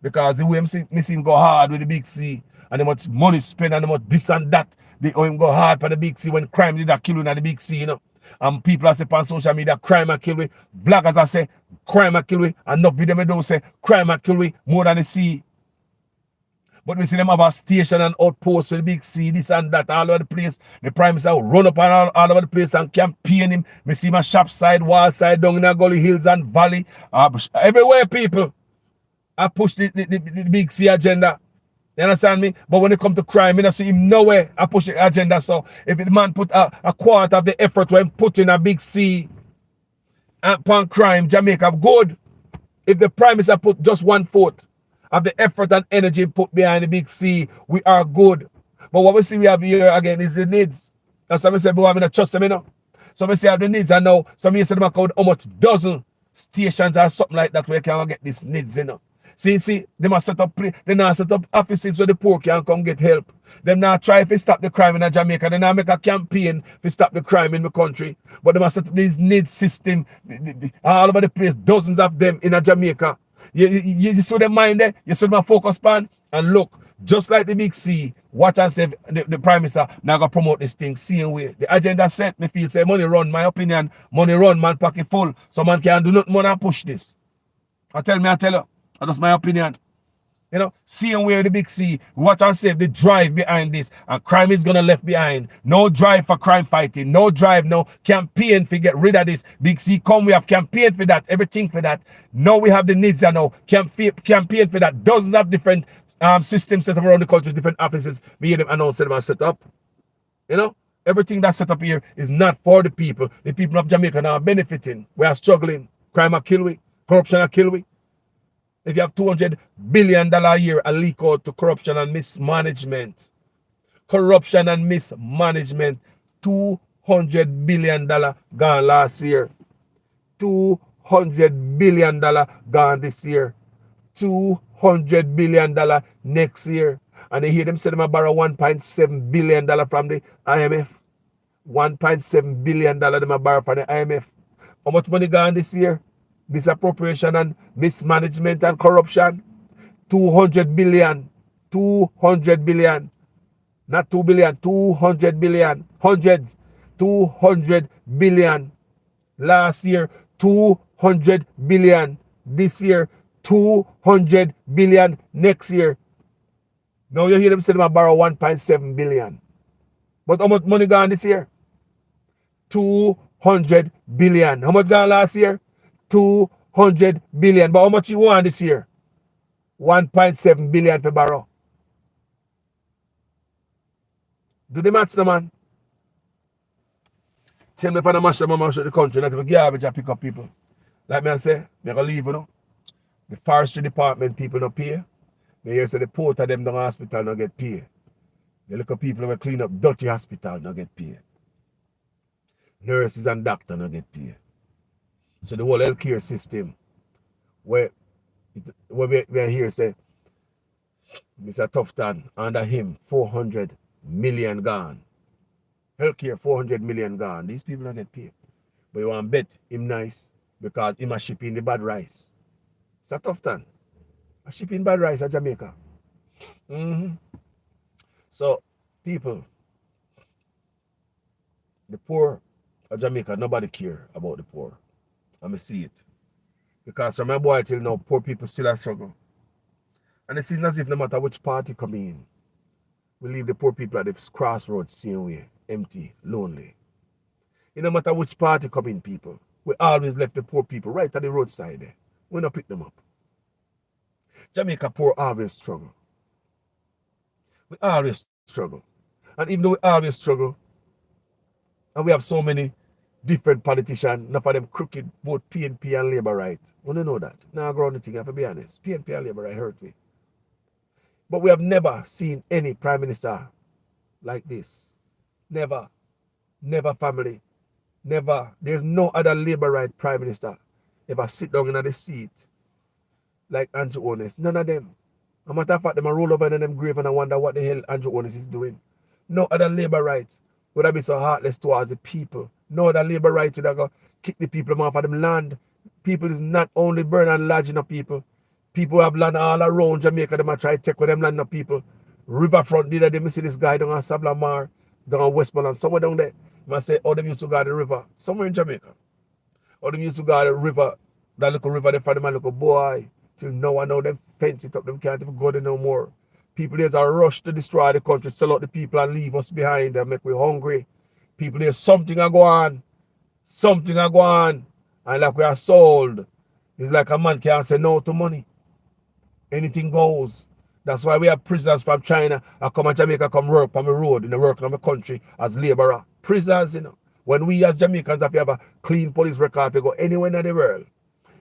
Because the way me see him go hard with the big C and how much money spent and how much this and that. They him go hard for the big C when crime did that killing at the big C, you know. And people are saying on social media, crime and kill we. Bloggers are saying, crime and kill we. And no video me don't say, crime and kill we more than the sea. But we see them have a station and outpost with the big C, this and that, all over the place. The Prime Minister will run up and all over the place and campaign him. We see my shop side, wall side, down in the gully hills and valley. Everywhere, people. I push the big C agenda. You understand me? But when it comes to crime, I don't see him nowhere. I push the agenda. So if the man put a quarter of the effort when putting a big C upon crime, Jamaica good. If the Prime Minister put just 1/4 of the effort and energy put behind the big C, we are good. But what we see we have here again is the needs. That's why I say, boy, I'm going to trust them, you know. So we see have the needs, and now some years them account how much dozen stations or something like that where you can get these needs, you know. See, they must set up they now set up offices where the poor can come get help. Them now try to stop the crime in Jamaica. They now make a campaign to stop the crime in the country. But they must set up these needs system all over the place, dozens of them in Jamaica. You see the mind there, you see my focus pan, and look, just like the big C, watch and say the Prime Minister now gonna promote this thing, same way. The agenda set, me feel say money run, my opinion, money run, man pocket full. So man can do nothing more than push this. I tell you. That's my opinion. You know, seeing where the big C, watch and save the drive behind this, and crime is gonna left behind. No drive for crime fighting, no drive, no campaign to get rid of this. Big C come, we have campaign for that, everything for that. Now we have the needs and now campaign for that. Dozens of different systems set up around the country, different offices. We hear them announce them and set up. You know, everything that's set up here is not for the people. The people of Jamaica now are benefiting. We are struggling. Crime are kill we, corruption are kill we. If you have $200 billion a year, a leak out to corruption and mismanagement. Corruption and mismanagement. $200 billion gone last year. $200 billion gone this year. $200 billion next year. And they hear them say them borrow $1.7 billion from the IMF. $1.7 billion them borrow from the IMF. How much money gone this year? Misappropriation and mismanagement and corruption. 200 billion. 200 billion. Not 2 billion. 200 billion. Hundreds. 200 billion. Last year, 200 billion. This year, 200 billion. Next year. Now you hear them say them borrow 1.7 billion. But how much money gone this year? 200 billion. How much gone last year? 200 billion. But how much you want this year? 1.7 billion for borrow. Do the maths, no, man. Tell me if I don't mash the country, not if I garbage and pick up people. Like me I say, I'm going to leave, you know. The forestry department people don't pay. They hear say the port of them down hospital don't get paid. The little people who clean up dirty hospital don't get paid. Nurses and doctors don't get paid. So the whole healthcare system, where we are here say, Mr. Tufton, under him, 400 million gone. Healthcare, 400 million gone. These people don't get paid. But you want to bet him nice because him a shipping the bad rice. It's a Tufton. A shipping bad rice at Jamaica. So, people, the poor of Jamaica, nobody care about the poor. I see it. Because from my boy till now, poor people still are struggle. And it seems as if no matter which party come in, we leave the poor people at the crossroads same way, empty, lonely. No matter which party come in, people, we always left the poor people right at the roadside there. We don't pick them up. Jamaica poor always struggle. We always struggle. And even though we always struggle, and we have so many different politicians, enough of them crooked, both PNP and Labour right. We don't know that. Now I go on the thing, I have to be honest. PNP and Labour right hurt me. But we have never seen any Prime Minister like this. Never. Never, family. Never. There's no other Labour right Prime Minister ever sit down in the seat like Andrew Honest. None of them. No matter of fact, them roll over in them grave and I wonder what the hell Andrew Honest is doing. No other Labour right would have been so heartless towards the people. No other Labour right would have go kick the people off of them land. People is not only burn and lodging of people. People have land all around Jamaica. They might try to take with them land of people. Riverfront, did they see this guy down on Sablamar, down on Westmoreland, somewhere down there. I say, oh, them used to guard the river. Somewhere in Jamaica. Or them used to guard the river, that little river, they find them a little boy. Till now I know them fence it up, them can't even go there no more. People there's a rush to destroy the country, sell out the people and leave us behind and make we hungry. People there's something a go on. Something a go on. And like we are sold. It's like a man can't say no to money. Anything goes. That's why we have prisoners from China and come to Jamaica, come work on the road, in the work in the country as laborer. Prisoners, you know. When we as Jamaicans have to have a clean police record to go anywhere in the world.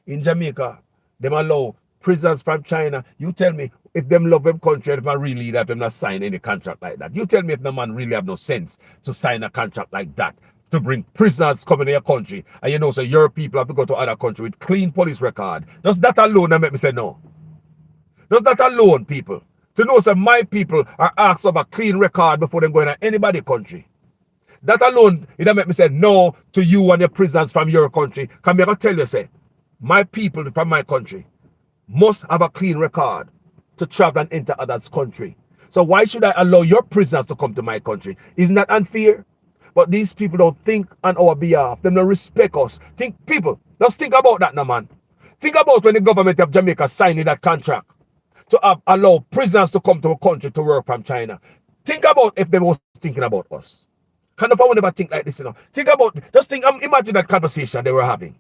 In Jamaica, them allow prisoners from China. You tell me if them love them country, if man really that them not sign any contract like that. You tell me if the man really have no sense to sign a contract like that to bring prisoners coming to your country. And you know, so your people have to go to other country with clean police record. Does that alone that make me say no? Does that alone, people? To know that my people are asked of a clean record before they go in anybody country. That alone, it make me say no to you and your prisoners from your country. Can me ever tell you, say, my people from my country must have a clean record to travel and enter others' country. So why should I allow your prisoners to come to my country? Isn't that unfair? But these people don't think on our behalf. They don't respect us. People, just think about that now, man. Think about when the government of Jamaica signed that contract to allow prisoners to come to a country to work from China. Think about if they were thinking about us. Kind of I would never think like this, you know. Imagine that conversation they were having.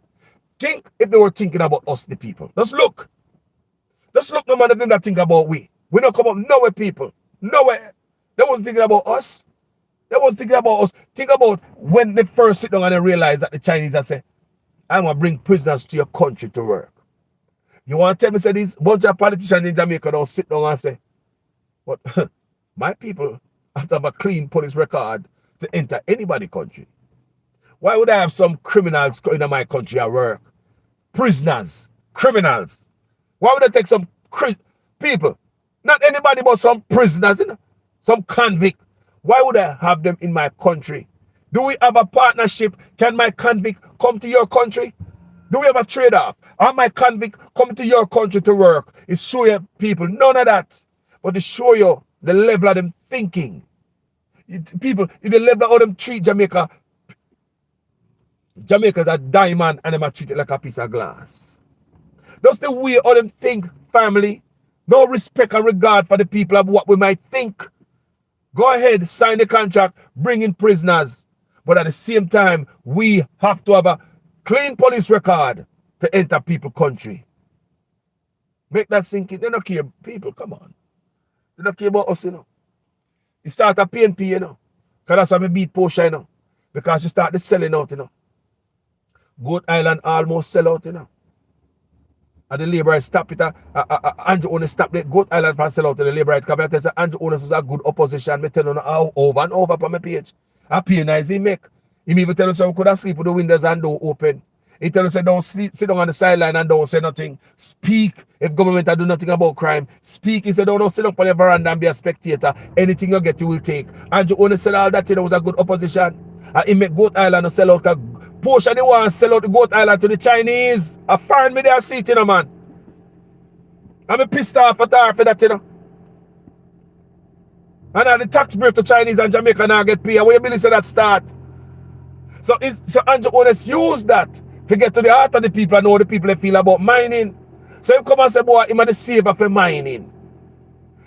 Think if they were thinking about us, the people. Just look. No man, if they not think about we. We don't come up nowhere, people. Nowhere. They wasn't thinking about us. They was thinking about us. Think about when they first sit down and they realize that the Chinese are say, I'm going to bring prisoners to your country to work. You want to tell me, say, these bunch of politicians in Jamaica don't sit down and say, but my people have to have a clean police record to enter anybody's country. Why would I have some criminals going to my country at work? Prisoners, criminals. Why would I take some people? Not anybody but some prisoners, you know? Some convict. Why would I have them in my country? Do we have a partnership? Can my convict come to your country? Do we have a trade-off? Are my convict coming to your country to work? It's show you people, none of that. But to show you the level of them thinking. People, the level of them treat Jamaica. Jamaica is a diamond and them are treated like a piece of glass. That's the way of them think, family. No respect and regard for the people of what we might think. Go ahead, sign the contract, bring in prisoners. But at the same time, we have to have a clean police record to enter people's country. Make that sink in. They don't care. People, come on. They don't care about us, you know. You start a PNP, you know. Because that's how we beat Portia, you know. Because you start the selling out, you know. Goat Island almost sell out, you know. And the labor stop it. Andrew Owners stop the Goat Island from sell out to the labor. Because Andrew Owners was a good opposition. Me tell you how over and over on my page. A pay nice he make. He even tell us we could have sleep with the windows and door open. He tell us don't sit down on the sideline and don't say nothing. Speak if government do nothing about crime. Speak. He said don't sit up on the veranda and be a spectator. Anything you get you will take. Andrew Owners said all that you know, was a good opposition. And he make Goat Island sell out. Portia they want to sell out the Goat Island to the Chinese. I find me there seat, you know, man. I'm pissed off at her for that, you know. And now the tax break to Chinese and Jamaica now get paid. Where you believe that start? So Andrew Owners use that to get to the heart of the people and know the people they feel about mining. So him come and say, boy, him are the saver for mining.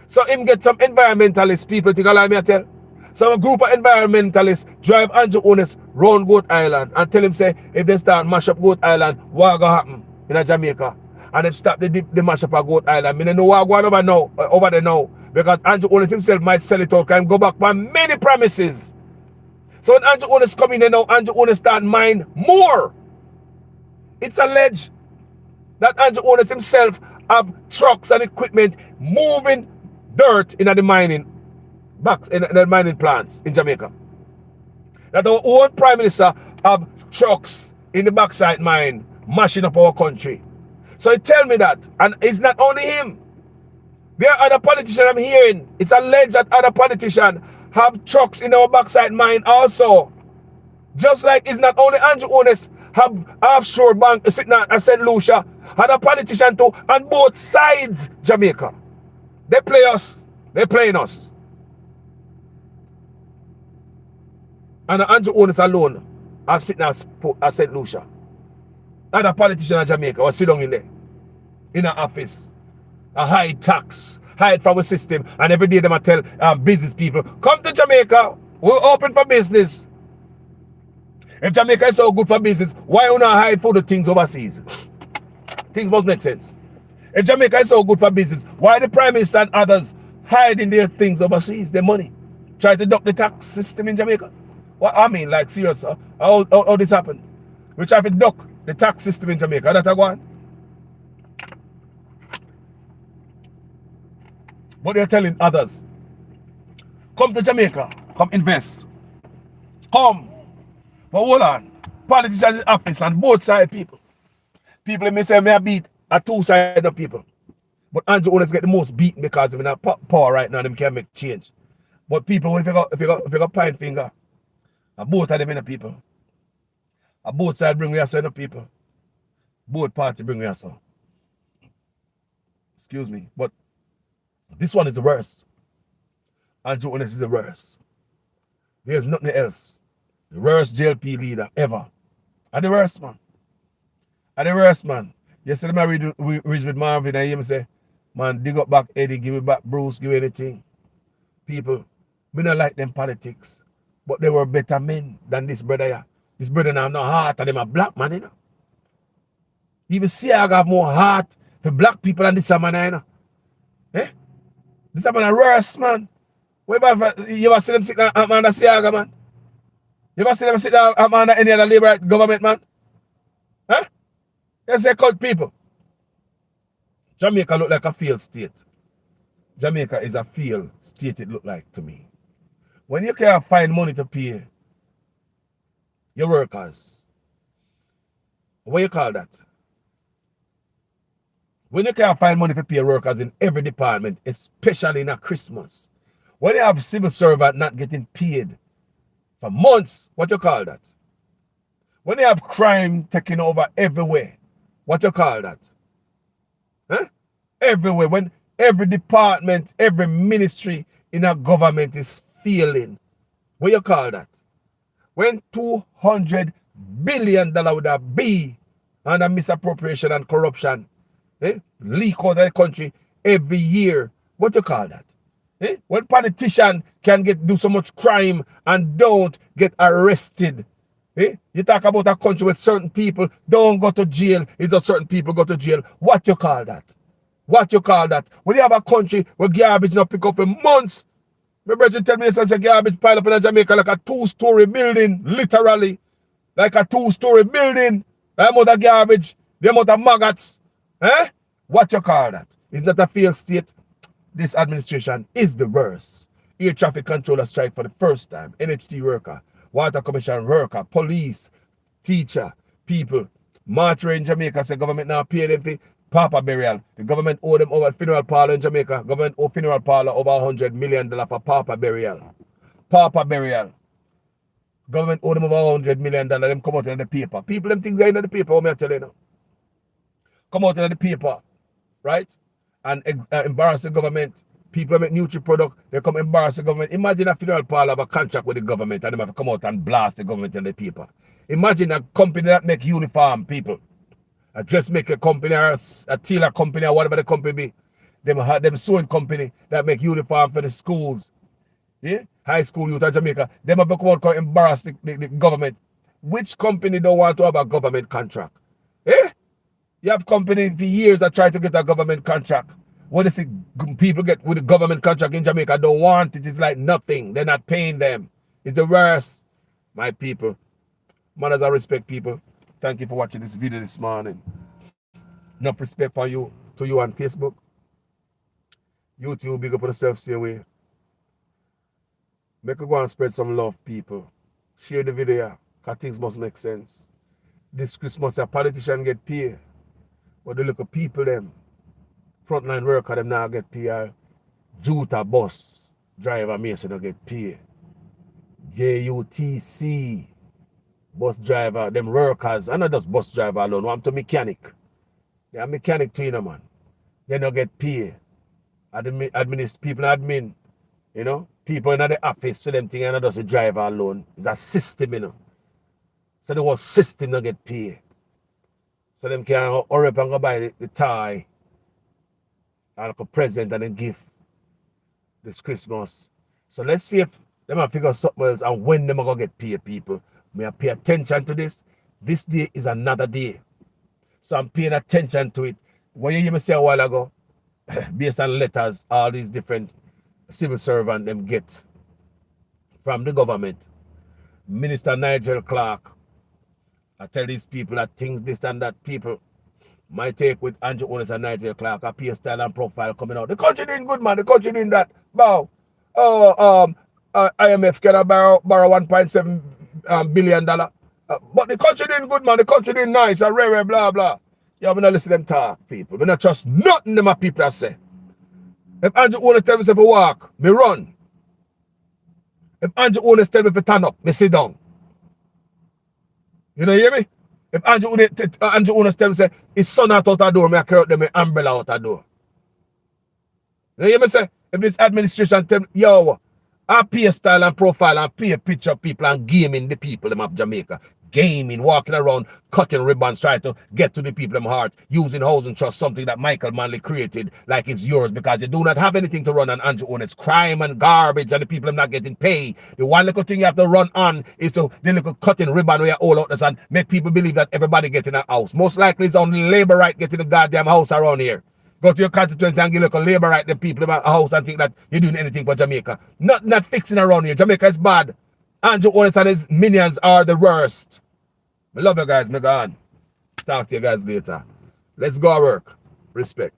So him get some environmentalist people, think allow me to tell. So a group of environmentalists drive Andrew Owners round Goat Island and tell him, say, if they start mash up Goat Island, what going to happen in Jamaica? And they stop the mash up of Goat Island. I don't know what going over there now. Because Andrew Owners himself might sell it out and go back on many promises. So when Andrew Owners come in there now, Andrew Owners start mine more. It's alleged that Andrew Owners himself have trucks and equipment moving dirt in the mining box in the mining plants in Jamaica. That our own Prime Minister have trucks in the backside mine mashing up our country. So he tell me that, and it's not only him. There are other politicians I'm hearing. It's alleged that other politicians have trucks in our backside mine also. Just like it's not only Andrew Owners have offshore bank sitting at St. Lucia, other politicians too, on both sides Jamaica. They play us. They playing us. And Andrew Owners alone are sitting at St. Lucia. Other politicians in Jamaica are sitting in there, in an office. A high tax, hide from the system. And every day them I tell business people, come to Jamaica. We're open for business. If Jamaica is so good for business, why you not hide for the things overseas? Things must make sense. If Jamaica is so good for business, why the Prime Minister and others hiding their things overseas, their money? Try to duck the tax system in Jamaica? What I mean, like serious, how this happen? We try to duck the tax system in Jamaica. That's a go on. But they're telling others, come to Jamaica, come invest. Come. But hold on. Politicians in office and both side people. People may say me beat a two-sided of people. But Andrew always get the most beaten because of in power right now, them can't make change. But people, if you got pine finger, both of them in the people. Both sides bring us in the people. Both parties bring us on. Excuse me. But this one is the worst. Andrew Honest is the worst. There's nothing else. The worst JLP leader ever. And the worst man. And the worst man. Yesterday I read with Marvin and he say, man, dig up back Eddie, give it back Bruce, give anything. People, we don't like them politics. But they were better men than this brother here. This brother now have no heart and them a black man, you know. Even Siaga have more heart for black people than this man, you know. Eh? This man a worse, man. You ever see them sit down under Siaga, man? You ever see them sit down under any other labor government, man? Huh? You say cut people. Jamaica look like a failed state. Jamaica is a failed state, it look like to me. When you can't find money to pay your workers, what you call that? When you can't find money to pay your workers in every department, especially in a Christmas, when you have civil servant not getting paid for months, what you call that? When you have crime taking over everywhere, what you call that? Huh? Everywhere, when every department, every ministry in a government is failing, what you call that? When $200 billion would have be under misappropriation and corruption, leak out of the country every year, what you call that? When politicians can do so much crime and don't get arrested. You talk about a country where certain people don't go to jail, it's just certain people go to jail. What you call that? What you call that? When you have a country where garbage not pick up in months, my brother tell me say garbage pile up in Jamaica like a 2-story building, literally. Like a 2-story building. The amount of garbage, the amount of maggots. What you call that? Is that a failed state? This administration is the worst. Air traffic controller strike for the first time. NHT worker, water commission worker, police, teacher, people. March in Jamaica say government now pay them for Papa burial. The government owe them over funeral parlor in Jamaica. Government owe funeral parlor over $100 million for Papa burial. Papa burial. Government owe them over $100 million. Them come out in the paper. People, them things are in the paper, what I tell you now. Come out in the paper, right? And embarrass the government. People make nutrient product, they come embarrass the government. Imagine a funeral parlor have a contract with the government and they have to come out and blast the government in the paper. Imagine a company that make uniform, people. A dressmaker company or a tailor company or whatever the company be. Them sewing company that make uniform for the schools. Yeah? High school youth of Jamaica. Them have to come out and embarrass the government. Which company don't want to have a government contract? Eh? You have company for years that try to get a government contract. What is it people get with the government contract in Jamaica don't want it. It's like nothing. They're not paying them. It's the worst. My people. Manners I respect people. Thank you for watching this video this morning. Enough respect for you to you on Facebook. YouTube, big up on yourself, stay away. Make you go and spread some love, people. Share the video, because things must make sense. This Christmas, a politician get paid. But the little people, them, frontline worker, them now get paid. Juta bus driver, Mason, don't get paid. JUTC. Bus driver, them workers, and not just bus driver alone, I'm to mechanic. They are mechanic too, you know, man. They don't get paid. People admin, you know, people in the office for them thing and not just a driver alone. It's a system, you know. So the whole system don't get paid. So them can hurry up and go buy the tie. and like a present and a gift this Christmas. So let's see if them a figure something else and when them are gonna get paid, people. May I pay attention to this. This day is another day. So I'm paying attention to it. When you hear me say a while ago, based on letters, all these different civil servants them get from the government. Minister Nigel Clark, I tell these people that things, this and that, people. My take with Andrew Onis and Nigel Clark, appear style and profile coming out. The country doing good, man. The country doing that. Bow. IMF can borrow $1.7 billion. But the country doing good, man. The country doing nice and rare, blah, blah. Yeah, I'm not listen to them talk, people. We not trust nothing them people that say. If Andrew Onis tell me to walk, me run. If Andrew Onis tell me to turn up, me sit down. You know, hear me? If Andrew Onis tell me say his son out the door, me I carry out them umbrella out the door. You hear me say? If this administration tell me, yo, I pay style and profile and pay picture people and gaming the people them of Jamaica. Gaming, walking around, cutting ribbons, trying to get to the people them heart, using housing trust, something that Michael Manley created like it's yours because you do not have anything to run on Andrew Onis. Crime and garbage and the people them not getting paid. The one little thing you have to run on is to the little cutting ribbon where you all out the and make people believe that everybody getting a house. Most likely it's only labor right getting a goddamn house around here. Go to your constituency and give like a labor right the people about a house and think that you're doing anything for Jamaica. Not fixing around here. Jamaica is bad. Andrew Onis and his minions are the worst. I love you guys. Me gone. Talk to you guys later. Let's go work. Respect.